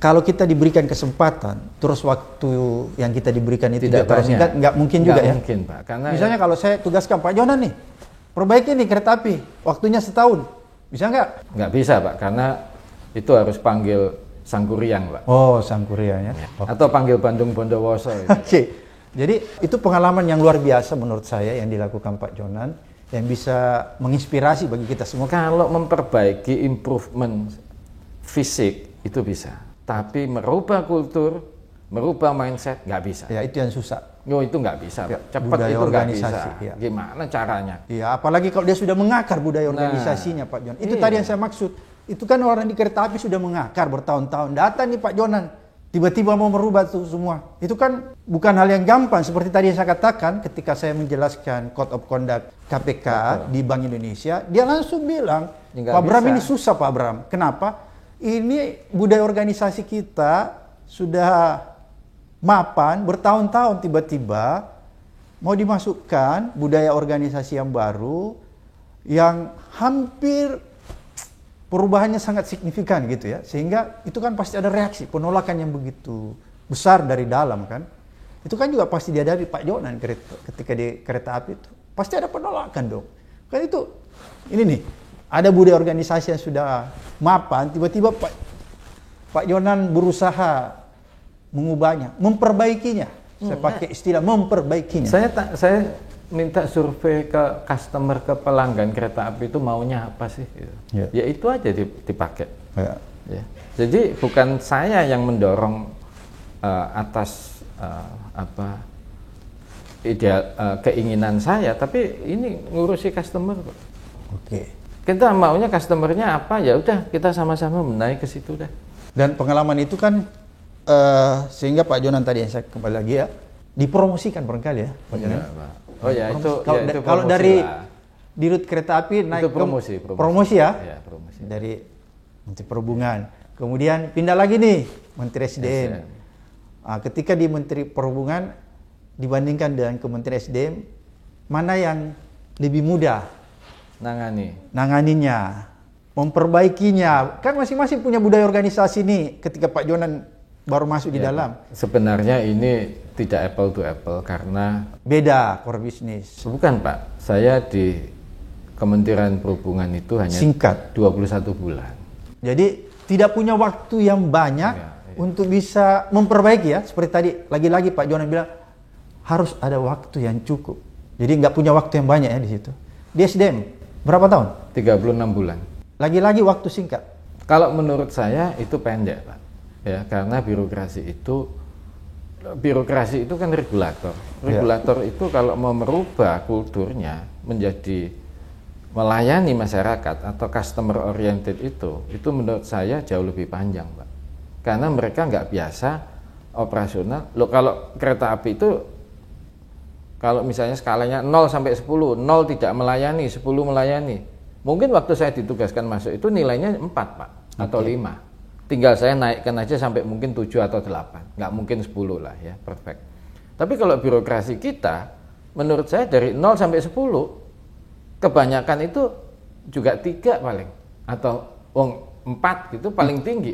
kalau kita diberikan kesempatan, terus waktu yang kita diberikan itu Tidak tidak terlalu banyak. singkat, nggak mungkin juga Nggak ya. mungkin, Pak. Karena Misalnya kalau saya tugaskan Pak Jonan nih, perbaiki nih kereta api, waktunya setahun, bisa nggak? nggak bisa, Pak. Karena itu harus panggil Sangkuriang, Pak. Oh, Sangkuriang ya. Atau panggil Bandung Bondowoso. Gitu. Oke. Jadi itu pengalaman yang luar biasa menurut saya yang dilakukan Pak Jonan yang bisa menginspirasi bagi kita semua. Kalau memperbaiki improvement fisik itu bisa, tapi merubah kultur, merubah mindset nggak bisa. Ya, itu yang susah. Oh, itu nggak bisa, Ya, cepat budaya itu nggak bisa. organisasi, ya. Gimana caranya? Ya, apalagi kalau dia sudah mengakar budaya organisasinya, Pak Jonan. Itu iya. tadi yang saya maksud. Itu kan orang di kereta api sudah mengakar bertahun-tahun. Datang nih Pak Jonan, tiba-tiba mau merubah itu semua. Itu kan bukan hal yang gampang. Seperti tadi yang saya katakan ketika saya menjelaskan Code of Conduct KPK di Bank Indonesia, dia langsung bilang, Pak Bram ini susah Pak Bram. Kenapa? Ini budaya organisasi kita sudah mapan bertahun-tahun, tiba-tiba mau dimasukkan budaya organisasi yang baru yang hampir perubahannya sangat signifikan gitu ya, sehingga itu kan pasti ada reaksi penolakan yang begitu besar dari dalam kan. Itu kan juga pasti dihadapi Pak Jonan ketika di kereta api itu pasti ada penolakan dong kan. Itu ini nih, ada budaya organisasi yang sudah mapan, tiba-tiba Pak Jonan berusaha mengubahnya, memperbaikinya. Saya pakai istilah memperbaikinya. Saya minta survei ke customer, ke pelanggan kereta api itu maunya apa sih? Gitu. Ya itu aja dipakai. Ya. Ya. Jadi bukan saya yang mendorong atas ideal keinginan saya, tapi ini ngurusi customer. Oke. Kita maunya customernya apa, ya udah kita sama-sama menaik ke situ dah. Dan pengalaman itu kan sehingga Pak Jonan tadi yang saya kembali lagi ya, dipromosikan barangkali ya Pak Jonan. Oh ya, itu kalau dari dirut kereta api naik itu promosi ya, ya promosi. Dari Menteri Perhubungan, kemudian pindah lagi nih Menteri SDM. Ketika di Menteri Perhubungan dibandingkan dengan Kementerian SDM, mana yang lebih mudah nanganinya, memperbaikinya? Kan masing-masing punya budaya organisasi nih ketika Pak Jonan baru masuk di dalam. Sebenarnya ini tidak apple to apple karena beda core business. Bukan Pak, saya di Kementerian Perhubungan itu hanya singkat 21 bulan. Jadi tidak punya waktu yang banyak untuk bisa memperbaiki ya. Seperti tadi lagi-lagi Pak Jonan bilang harus ada waktu yang cukup. Jadi nggak punya waktu yang banyak ya di situ. Di SDM berapa tahun? 36 bulan. Lagi-lagi waktu singkat. Kalau menurut saya itu pendek Pak. Ya, karena birokrasi itu kan regulator. Regulator itu kalau mau merubah kulturnya menjadi melayani masyarakat atau customer oriented itu menurut saya jauh lebih panjang Pak. Karena mereka nggak biasa operasional. Loh, kalau kereta api itu kalau misalnya skalanya 0 sampai 10, 0 tidak melayani, 10 melayani. Mungkin waktu saya ditugaskan masuk itu nilainya 4 Pak, atau 5. Tinggal saya naikkan aja sampai mungkin 7 atau 8. Nggak mungkin 10 lah ya, perfect. Tapi kalau birokrasi kita, menurut saya dari 0 sampai 10, kebanyakan itu juga 3 paling. Atau 4 gitu paling tinggi.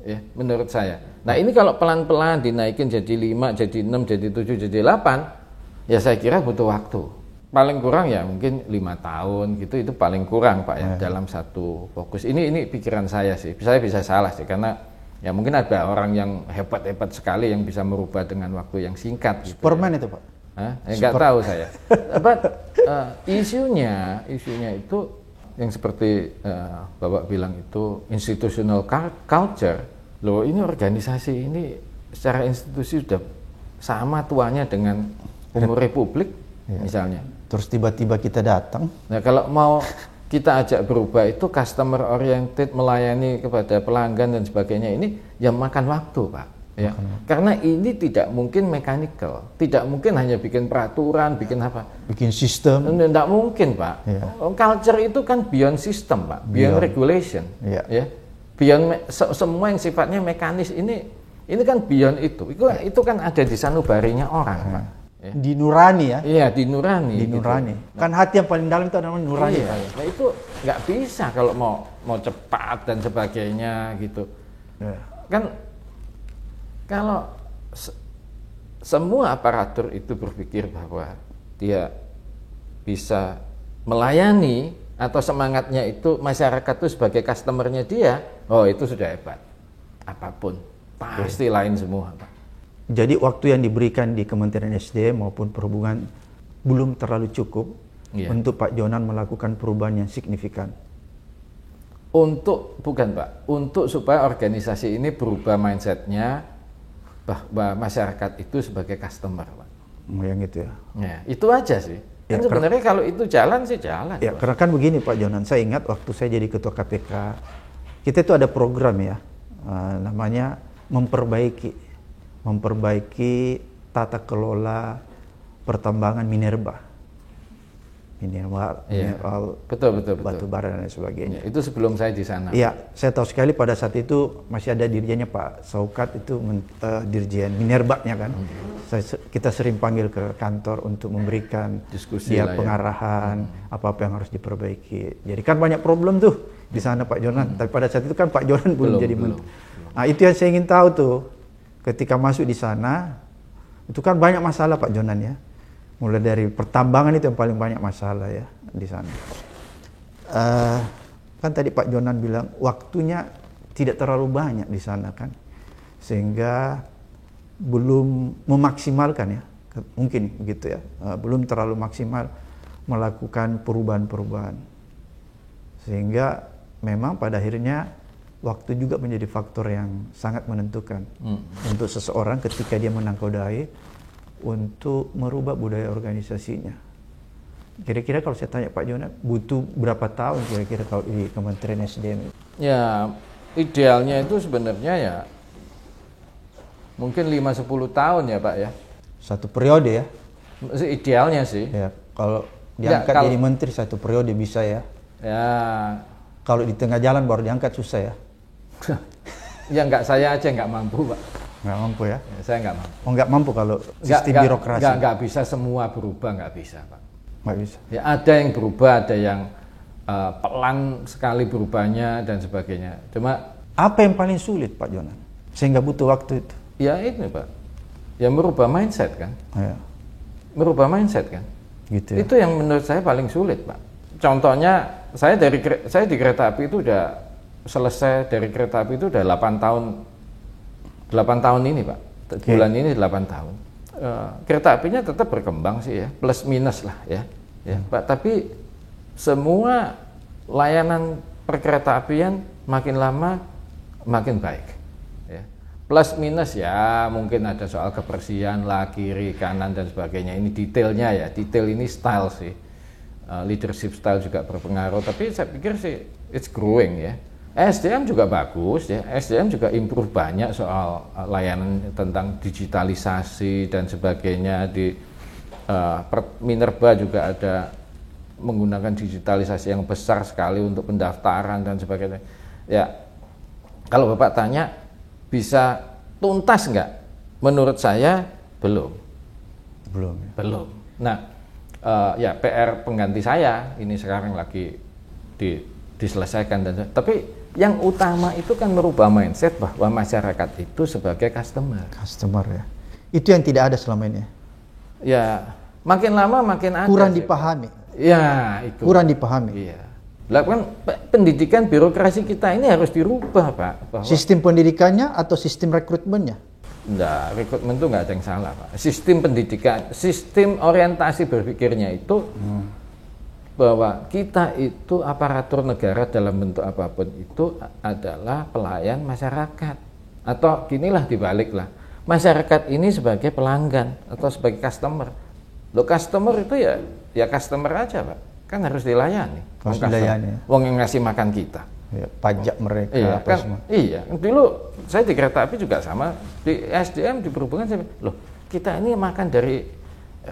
Ya, menurut saya. Nah ini kalau pelan-pelan dinaikin jadi 5, jadi 6, jadi 7, jadi 8, ya saya kira butuh waktu. Paling kurang ya mungkin 5 tahun gitu, itu paling kurang Pak ya dalam satu fokus. Ini pikiran saya sih. Saya bisa salah sih karena ya mungkin ada orang yang hebat-hebat sekali yang bisa merubah dengan waktu yang singkat gitu. Superman ya. Itu Pak? Nggak tahu saya. But isunya itu yang seperti Bapak bilang itu institutional culture. Loh ini organisasi ini secara institusi sudah sama tuanya dengan umur republik misalnya. Terus tiba-tiba kita datang. Nah kalau mau kita ajak berubah itu customer oriented, melayani kepada pelanggan dan sebagainya, ini ya makan waktu Pak. Ya. Karena ini tidak mungkin mechanical, tidak mungkin hanya bikin peraturan, bikin apa? Bikin sistem. Tidak mungkin Pak. Ya. Culture itu kan beyond system Pak, beyond regulation. Ya. Beyond semua yang sifatnya mekanis ini kan beyond itu. Itu kan ada di sanubarinya orang Pak. Ya. Di nurani ya? Iya, di nurani. Di nurani. Gitu. Kan hati yang paling dalam itu namanya nurani. Iya. Nah itu nggak bisa kalau mau cepat dan sebagainya gitu. Ya. Kan kalau semua aparatur itu berpikir bahwa dia bisa melayani atau semangatnya itu masyarakat itu sebagai customernya dia, oh itu sudah hebat. Apapun pasti lain semua Pak. Jadi waktu yang diberikan di Kementerian SDM maupun Perhubungan belum terlalu cukup Iya. untuk Pak Jonan melakukan perubahan yang signifikan? Bukan Pak, untuk supaya organisasi ini berubah mindsetnya bahwa masyarakat itu sebagai customer Pak. Yang gitu ya. Ya, itu aja sih. Ya, Kan sebenarnya kalau itu jalan sih jalan. Ya, Pak. karena kan begini Pak Jonan, saya ingat waktu saya jadi ketua KPK, kita itu ada program ya, namanya memperbaiki tata kelola pertambangan mineral, Betul. batu bara dan lain sebagainya. Ya, itu sebelum saya di sana. Iya, saya tahu sekali pada saat itu masih ada dirjennya Pak Saukat itu dirjen minerbanya kan. Kita sering panggil ke kantor untuk memberikan Diskusi dia lah ya. pengarahan apa-apa yang harus diperbaiki. Jadi kan banyak problem tuh di sana Pak Jonan. Tapi pada saat itu kan Pak Jonan belum jadi menteri. Nah, itu yang saya ingin tahu tuh. Ketika masuk di sana itu kan banyak masalah Pak Jonan ya. Mulai dari pertambangan itu yang paling banyak masalah ya di sana. Kan tadi Pak Jonan bilang waktunya tidak terlalu banyak di sana kan, sehingga belum memaksimalkan ya, mungkin gitu ya, belum terlalu maksimal melakukan perubahan-perubahan, sehingga memang pada akhirnya waktu juga menjadi faktor yang sangat menentukan untuk seseorang ketika dia menangkodai untuk merubah budaya organisasinya. Kira-kira kalau saya tanya Pak Jonan, butuh berapa tahun kira-kira kalau di Kementerian SDM? Ya, idealnya itu sebenarnya ya mungkin 5-10 tahun ya Pak ya. Satu periode ya? Idealnya sih. Ya, kalau diangkat jadi menteri satu periode bisa ya? Ya. Kalau di tengah jalan baru diangkat susah ya? Ya enggak, saya aja enggak mampu Pak. Nggak mampu ya? Saya nggak mampu. Oh, nggak mampu kalau sistem birokrasi? Nggak bisa semua berubah, nggak bisa Pak. Nggak bisa? Ya ada yang berubah, ada yang pelan sekali berubahnya dan sebagainya. Cuma apa yang paling sulit Pak Jonan? Sehingga butuh waktu itu? Ya ini Pak, ya merubah mindset kan. Ya. Merubah mindset kan. Gitu ya? Itu yang menurut saya paling sulit Pak. Contohnya, saya di kereta api itu udah selesai dari kereta api itu udah 8 tahun ini Pak, bulan ini 8 tahun. Kereta apinya tetap berkembang sih ya, plus minus lah ya Pak. Tapi semua layanan perkereta apian makin lama makin baik. Ya. Plus minus ya mungkin ada soal kebersihan lah, kiri kanan dan sebagainya. Ini detailnya ya, detail ini style sih, leadership style juga berpengaruh. Tapi saya pikir sih it's growing ya. SDM juga bagus ya, SDM juga improve banyak soal layanan tentang digitalisasi dan sebagainya. Di Minerba juga ada menggunakan digitalisasi yang besar sekali untuk pendaftaran dan sebagainya. Ya, kalau Bapak tanya bisa tuntas nggak? Menurut saya belum. Belum. Ya. Belum. Nah, ya PR pengganti saya ini sekarang lagi diselesaikan dan tapi yang utama itu kan merubah mindset bahwa masyarakat itu sebagai customer. Customer ya. Itu yang tidak ada selama ini. Ya, makin lama makin ada. Kurang dipahami. Ya, itu. Kurang dipahami. Iya. Lah kan pendidikan birokrasi kita ini harus dirubah, Pak. Bahwa sistem pendidikannya atau sistem rekrutmennya? Enggak, rekrutmen itu enggak ada yang salah, Pak. Sistem pendidikan, sistem orientasi berpikirnya itu bahwa kita itu aparatur negara dalam bentuk apapun itu adalah pelayan masyarakat. Atau ginilah dibaliklah, masyarakat ini sebagai pelanggan atau sebagai customer. Loh, customer itu ya customer aja Pak, kan harus dilayani. Harus dilayani. Wong yang ngasih makan kita. Ya, pajak mereka. Iya, apa kan, semua. iya. Dulu saya di kereta api juga sama, di SDM di perhubungan saya, loh kita ini makan dari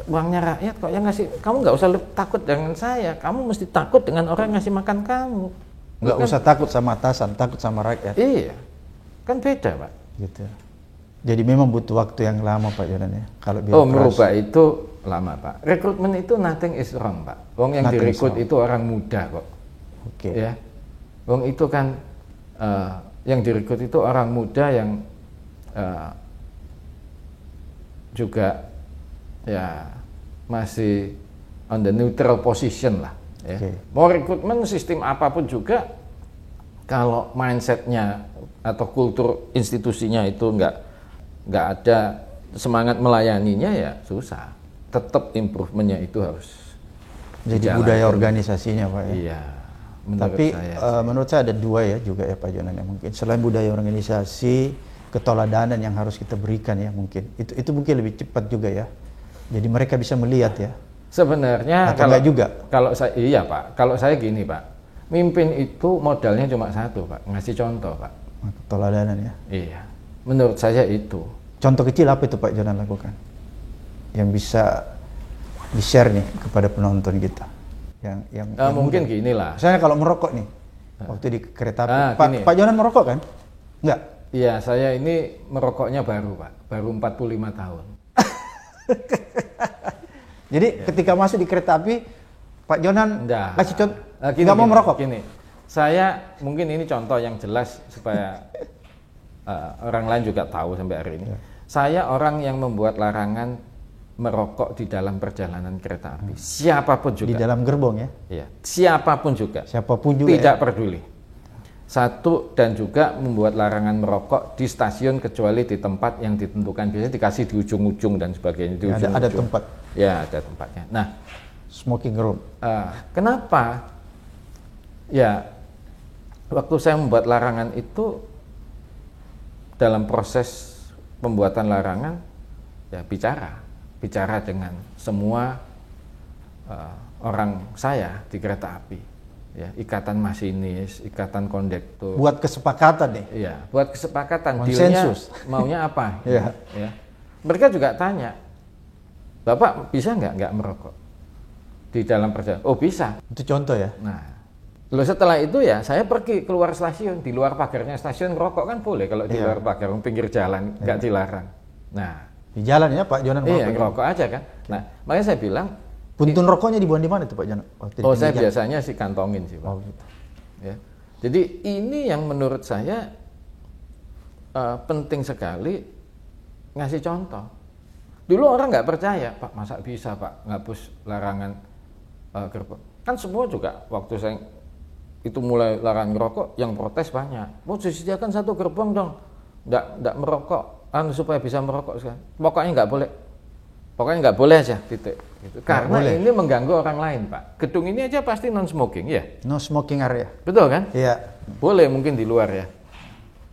uangnya rakyat kok yang ngasih, kamu nggak usah takut dengan saya, kamu mesti takut dengan orang yang ngasih makan kamu. Nggak kan, usah takut sama atasan, takut sama rakyat. Iya, kan beda Pak. Gitu. Jadi memang butuh waktu yang lama Pak Jonan ya. Kalau birokrasi. Merubah itu lama Pak. Rekrutmen itu nothing is wrong Pak. Wong yang direkrut itu orang muda kok. Oke. Ya, wong itu kan yang direkrut itu orang muda yang juga ya masih on the neutral position lah ya. Okay. Mau rekrutmen sistem apapun juga kalau mindsetnya atau kultur institusinya itu nggak ada semangat melayaninya ya susah. Tetap improvementnya itu Jadi budaya organisasinya Pak ya. Iya. Menurut Tapi saya, menurut saya ada dua ya juga ya Pak Jonan ya mungkin. Selain budaya organisasi, keteladanan yang harus kita berikan ya mungkin. Itu mungkin lebih cepat juga ya. Jadi mereka bisa melihat ya. sebenarnya Atau enggak juga? kalau saya iya Pak, kalau saya gini Pak, mimpin itu modalnya cuma satu Pak, ngasih contoh Pak. Keteladanan ya. Iya, menurut saya itu. Contoh kecil apa itu Pak Jonan lakukan? Yang bisa di-share nih kepada penonton kita. Yang Mungkin gini lah. Misalnya kalau merokok nih, waktu di kereta api. gini. Pak Jonan merokok kan? Enggak? Iya, saya ini merokoknya baru Pak, baru 45 tahun. Jadi ketika masuk di kereta api, Pak Jonan Enggak. kasih contoh, Gini, nggak mau merokok? Gini, saya mungkin ini contoh yang jelas supaya orang lain juga tahu sampai hari ini. Saya orang yang membuat larangan merokok di dalam perjalanan kereta api. Siapapun juga. Di dalam gerbong ya? Iya, siapapun juga. Siapapun juga Tidak ya? peduli. Satu, dan juga membuat larangan merokok di stasiun kecuali di tempat yang ditentukan. Biasanya dikasih di ujung-ujung dan sebagainya. Di Ya, ada ujung-ujung. tempat. Ya, ada tempatnya. Nah, Smoking room. kenapa? Ya, waktu saya membuat larangan itu dalam proses pembuatan larangan, ya bicara dengan semua orang saya di kereta api, ya ikatan masinis, ikatan kondektur. Buat kesepakatan nih. Iya, buat kesepakatan. Konsensus. Dealnya maunya apa? Iya. Ya. Mereka juga tanya, Bapak bisa nggak merokok di dalam perjalanan? Oh bisa. Itu contoh ya? Nah, lalu setelah itu ya saya pergi keluar stasiun, di luar pagarnya stasiun ngerokok kan boleh kalau di luar pagar, pinggir jalan nggak dilarang. Nah, Di jalan ya Pak Jonan iya merokok? ngerokok aja kan. Nah, makanya saya bilang, Puntun rokoknya dibuang di mana tuh Pak Jonan? oh saya biasanya sih kantongin sih Pak. Oh gitu. Ya. Jadi ini yang menurut saya penting sekali ngasih contoh. Dulu orang nggak percaya, Pak masa bisa Pak ngapus larangan gerbong. Kan semua juga waktu saya itu mulai larangan ngerokok, yang protes banyak. Mau disediakan satu gerbong dong, nggak merokok, supaya bisa merokok sekarang. Pokoknya nggak boleh aja, titik. Gitu. Karena boleh. ini mengganggu orang lain Pak. Gedung ini aja pasti non smoking ya, No smoking area. betul kan? Iya. Boleh mungkin di luar ya.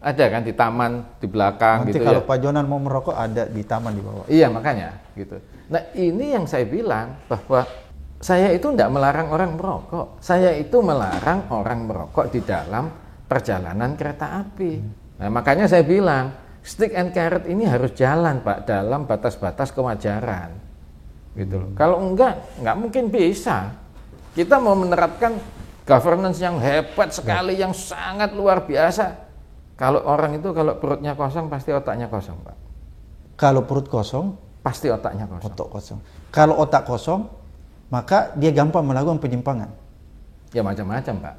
Ada kan di taman, di belakang Nanti gitu kalau ya. Pak Jonan mau merokok ada di taman di bawah. Iya makanya gitu. Nah ini yang saya bilang bahwa saya itu tidak melarang orang merokok. Saya itu melarang orang merokok di dalam perjalanan kereta api. Nah makanya saya bilang stick and carrot ini harus jalan Pak dalam batas-batas kewajaran. Gitu loh. Kalau enggak mungkin bisa. Kita mau menerapkan governance yang hebat sekali, yang sangat luar biasa. Kalau orang itu kalau perutnya kosong pasti otaknya kosong, Pak. Kalau perut kosong, Pasti otaknya kosong. otak kosong. Kalau otak kosong, maka dia gampang melakukan penyimpangan. Ya macam-macam, Pak.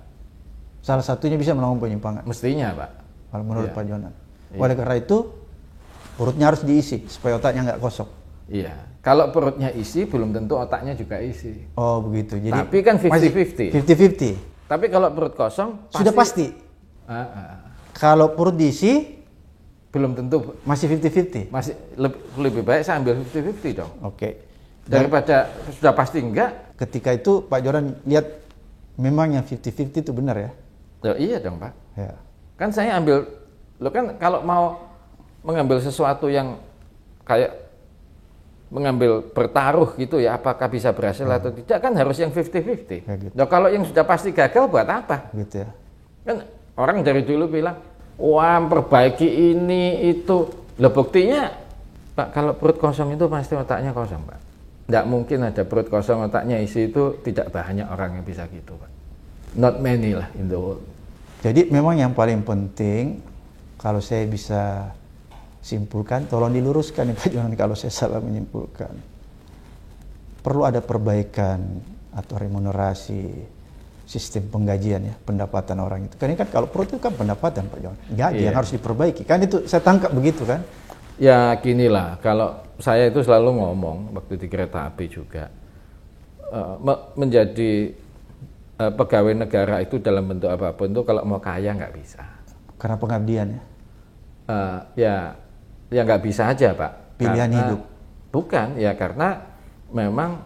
Salah satunya bisa melakukan penyimpangan. Mestinya, Pak. Kalau menurut Iya. Pak Jonan. Iya. Oleh karena itu, perutnya harus diisi supaya otaknya nggak kosong. Iya. Kalau perutnya isi, belum tentu otaknya juga isi. Oh begitu. Jadi Tapi kan 50-50. 50-50. Tapi kalau perut kosong, Sudah pasti. Kalau perut diisi, belum tentu. masih 50-50. Masih lebih baik saya ambil 50-50 dong. Oke. Dan Daripada sudah pasti enggak. ketika itu Pak Jonan lihat memang yang 50-50 itu benar ya? Ya iya dong, Pak. Ya. Kan saya ambil, lo kan kalau mau mengambil sesuatu yang kayak mengambil bertaruh gitu ya, apakah bisa berhasil atau tidak, kan harus yang 50-50. Ya, gitu. Nah, kalau yang sudah pasti gagal buat apa? Gitu ya. Kan orang dari dulu bilang, wah perbaiki ini itu. Lah buktinya, Pak, kalau perut kosong itu pasti otaknya kosong, Pak. Tidak mungkin ada perut kosong otaknya isi, itu tidak banyak orang yang bisa gitu, Pak. Not many lah in the world. Jadi memang yang paling penting, kalau saya bisa simpulkan, tolong diluruskan nih Pak Jonan kalau saya salah menyimpulkan. Perlu ada perbaikan atau remunerasi sistem penggajian ya, pendapatan orang itu. Karena kan kalau perut itu kan pendapatan Pak Jonan, gaji yang harus diperbaiki. Kan itu saya tangkap begitu kan? Ya ginilah, kalau saya itu selalu ngomong waktu di kereta api juga, menjadi pegawai negara itu dalam bentuk apapun itu kalau mau kaya nggak bisa. Karena pengabdian ya? Ya nggak bisa aja Pak. Pilihan hidup? Bukan, ya karena memang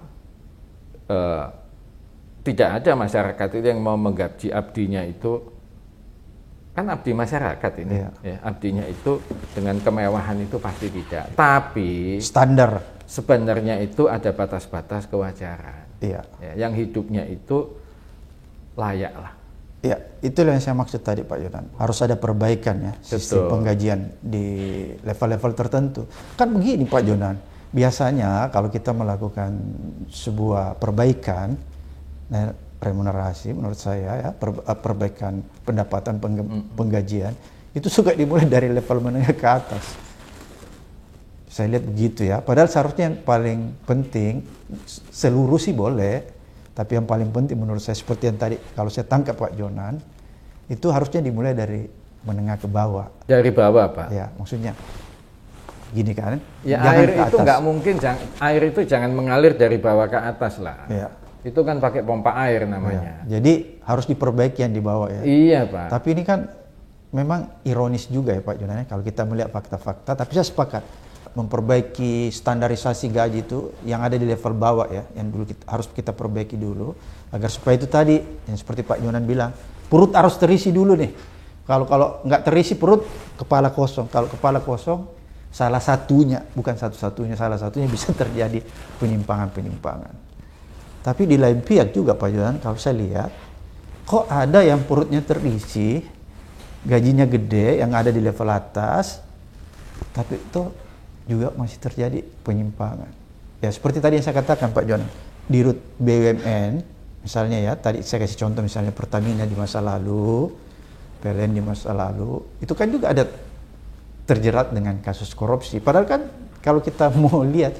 tidak ada masyarakat itu yang mau menggaji abdinya itu, kan abdi masyarakat ini, ya, abdinya itu dengan kemewahan itu pasti tidak. Tapi standar sebenarnya itu ada batas-batas kewajaran. Iya. Ya, yang hidupnya itu layak lah. Ya, itulah yang saya maksud tadi Pak Yonan. Harus ada perbaikan ya, sistem penggajian di level-level tertentu. Kan begini Pak Yonan, biasanya kalau kita melakukan sebuah perbaikan remunerasi, menurut saya ya, perbaikan pendapatan penggajian, itu suka dimulai dari level menengah ke atas. Saya lihat begitu ya. Padahal seharusnya yang paling penting, seluruh sih boleh, tapi yang paling penting menurut saya seperti yang tadi, kalau saya tangkap Pak Jonan, itu harusnya dimulai dari menengah ke bawah. Dari bawah Pak? Ya, maksudnya gini kan. Ya air itu nggak mungkin, air itu jangan mengalir dari bawah ke atas lah. Ya. Itu kan pakai pompa air namanya. Ya. Jadi harus diperbaiki yang di bawah ya. Iya Pak. Tapi ini kan memang ironis juga ya Pak Jonan, kalau kita melihat fakta-fakta, tapi saya sepakat. Memperbaiki standarisasi gaji itu yang ada di level bawah ya, yang dulu harus kita perbaiki dulu agar supaya itu tadi yang seperti Pak Jonan bilang, perut harus terisi dulu nih. Kalau nggak terisi perut, kepala kosong. Kalau kepala kosong, salah satunya, bukan satu-satunya, salah satunya bisa terjadi penyimpangan-penyimpangan. Tapi di lain pihak juga Pak Jonan, kalau saya lihat, kok ada yang perutnya terisi, gajinya gede, yang ada di level atas, tapi itu juga masih terjadi penyimpangan. Ya seperti tadi yang saya katakan Pak Jonan, di rut BUMN, misalnya ya, tadi saya kasih contoh misalnya Pertamina di masa lalu, PLN di masa lalu, itu kan juga ada terjerat dengan kasus korupsi. Padahal kan kalau kita mau lihat,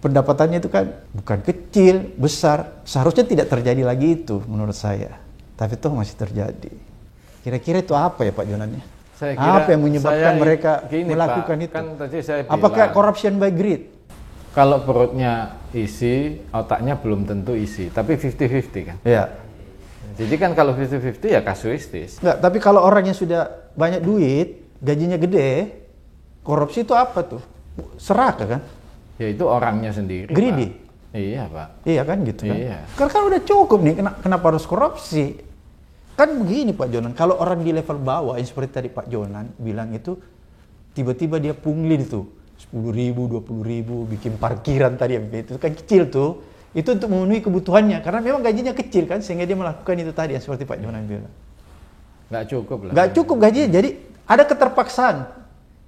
pendapatannya itu kan bukan kecil, besar, seharusnya tidak terjadi lagi itu menurut saya. Tapi itu masih terjadi. Kira-kira itu apa ya Pak Jonan ya? Apa yang menyebabkan mereka melakukan Pak, itu? Kan tadi saya bilang, apakah corruption by greed? Kalau perutnya isi, otaknya belum tentu isi, tapi 50-50 kan? Ya. Jadi kan kalau 50-50 ya kasuistis. Enggak, tapi kalau orang yang sudah banyak duit, gajinya gede, korupsi itu apa tuh? Serakah kan? Ya itu orangnya sendiri. Greedy. Pak. Iya Pak. Iya kan gitu kan? Iya. Karena kan udah cukup nih, kenapa harus korupsi? Kan begini Pak Jonan, kalau orang di level bawah yang seperti tadi Pak Jonan bilang itu, tiba-tiba dia pungli itu 10.000, 20.000, bikin parkiran tadi itu kan kecil tuh, itu untuk memenuhi kebutuhannya karena memang gajinya kecil kan, sehingga dia melakukan itu tadi yang seperti Pak Jonan bilang. Nggak cukup lah. Nggak cukup gajinya, jadi ada keterpaksaan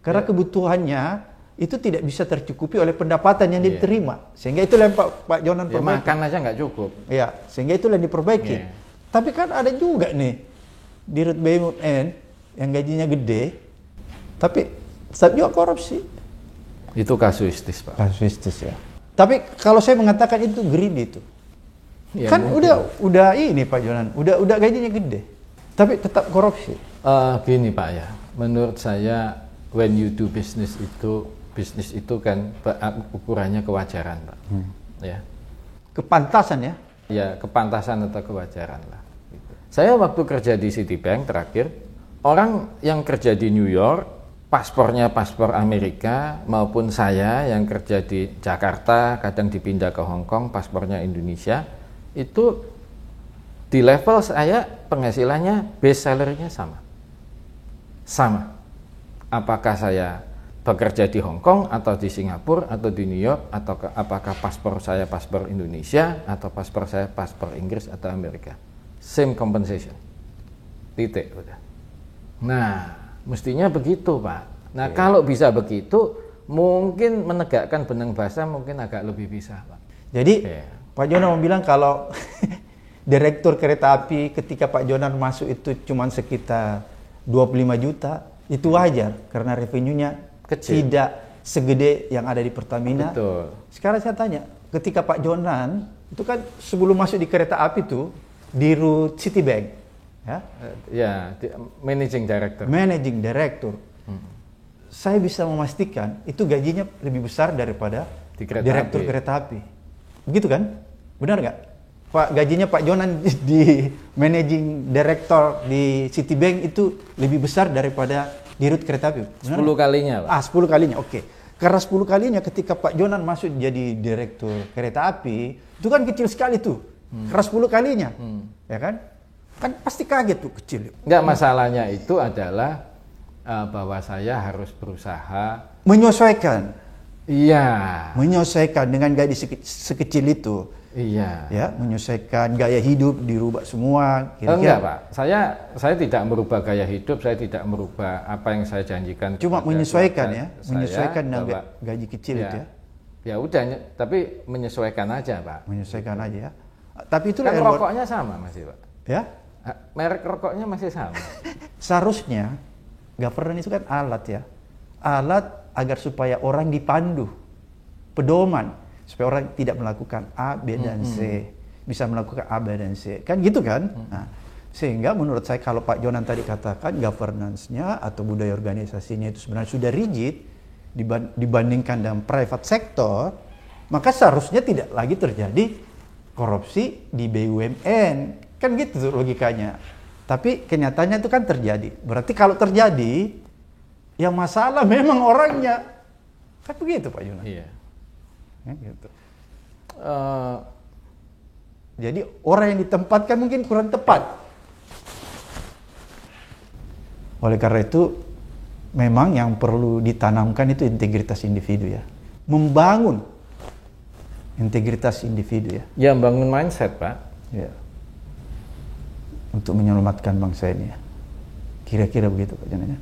karena kebutuhannya itu tidak bisa tercukupi oleh pendapatan yang dia diterima, sehingga itu yang Pak Jonan perbaiki. Makan aja nggak cukup. Iya, sehingga itu yang diperbaiki. Tapi kan ada juga nih di rut BUMN yang gajinya gede, tapi tetap juga korupsi. Itu kasuistis Pak. Kasuistis ya. Tapi kalau saya mengatakan itu greedy itu, Ya, kan mungkin. udah ini Pak Jonan, udah gajinya gede, tapi tetap korupsi. Gini Pak ya, menurut saya when you do business itu kan ukurannya kewajaran Pak. Ya. Kepantasan ya. Ya kepantasan atau kewajaran lah. Gitu. Saya waktu kerja di Citibank terakhir, orang yang kerja di New York, paspornya paspor Amerika, maupun saya yang kerja di Jakarta, kadang dipindah ke Hong Kong, paspornya Indonesia, itu di level saya penghasilannya base salary-nya sama. Sama. Apakah saya bekerja di Hong Kong atau di Singapura atau di New York, atau apakah paspor saya paspor Indonesia atau paspor saya paspor Inggris atau Amerika, same compensation, titik udah. Nah mestinya begitu Pak. Nah kalau bisa begitu, mungkin menegakkan benang basah mungkin agak lebih bisa Pak. Jadi Pak Jonan mau bilang kalau direktur kereta api ketika Pak Jonan masuk itu cuma sekitar 25 juta, itu wajar karena revenue-nya kecil, tidak segede yang ada di Pertamina. Betul. Sekarang saya tanya, ketika Pak Jonan itu kan sebelum masuk di kereta api itu di rut Citibank, ya, managing director. Saya bisa memastikan itu gajinya lebih besar daripada direktur kereta api. Begitu kan? Benar nggak? Pak, gajinya Pak Jonan di managing director di Citibank itu lebih besar daripada di rut kereta api. 10 kalinya Pak. 10 kalinya, oke. Karena 10 kalinya ketika Pak Jonan masuk jadi direktur kereta api, itu kan kecil sekali tuh keras 10 kalinya, ya kan? Kan pasti kaget tuh kecil. Enggak, masalahnya itu adalah bahwa saya harus berusaha menyesuaikan. Iya. Menyesuaikan dengan gaji sekecil itu. Iya. Ya, menyesuaikan gaya hidup, dirubah semua. Enggak, Pak. Saya tidak merubah gaya hidup, saya tidak merubah apa yang saya janjikan. Cuma menyesuaikan ya, menyesuaikan dengan gaji kecil ya, itu ya. Ya udah, tapi menyesuaikan aja, Pak. Menyesuaikan aja ya. Tapi itu kan rokoknya sama masih, Pak. Ya? Merek rokoknya masih sama. Seharusnya governance itu kan alat ya. Alat agar supaya orang dipandu, pedoman, supaya orang tidak melakukan A, B, dan C. Bisa melakukan A, B, dan C. Kan gitu kan? Nah, sehingga menurut saya kalau Pak Jonan tadi katakan governance-nya atau budaya organisasinya itu sebenarnya sudah rigid dibandingkan dengan private sector, maka seharusnya tidak lagi terjadi korupsi di BUMN. Kan gitu logikanya. Tapi kenyataannya itu kan terjadi. Berarti kalau terjadi, yang masalah memang orangnya. Kan begitu Pak Jonan. Iya. Ya, gitu. Jadi orang yang ditempatkan mungkin kurang tepat. Oleh karena itu, memang yang perlu ditanamkan itu integritas individu ya. Membangun integritas individu ya. Ya, membangun mindset, Pak. Ya. Untuk menyelamatkan bangsa ini ya. Kira-kira begitu Pak Jonan.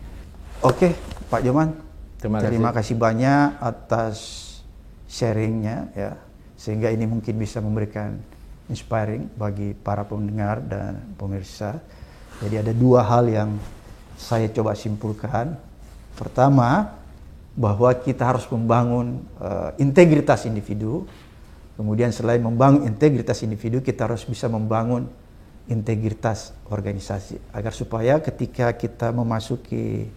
Oke, Pak Joman. Terima kasih banyak atas sharingnya ya. Sehingga ini mungkin bisa memberikan inspiring bagi para pendengar dan pemirsa. Jadi ada 2 hal yang saya coba simpulkan. Pertama, bahwa kita harus membangun integritas individu. Kemudian selain membangun integritas individu, kita harus bisa membangun integritas organisasi. Agar supaya ketika kita memasuki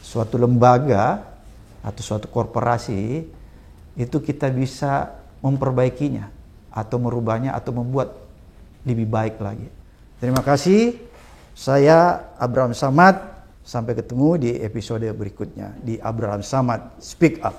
suatu lembaga atau suatu korporasi, itu kita bisa memperbaikinya atau merubahnya atau membuat lebih baik lagi. Terima kasih. Saya Abraham Samad. Sampai ketemu di episode berikutnya di Abraham Samad Speak Up.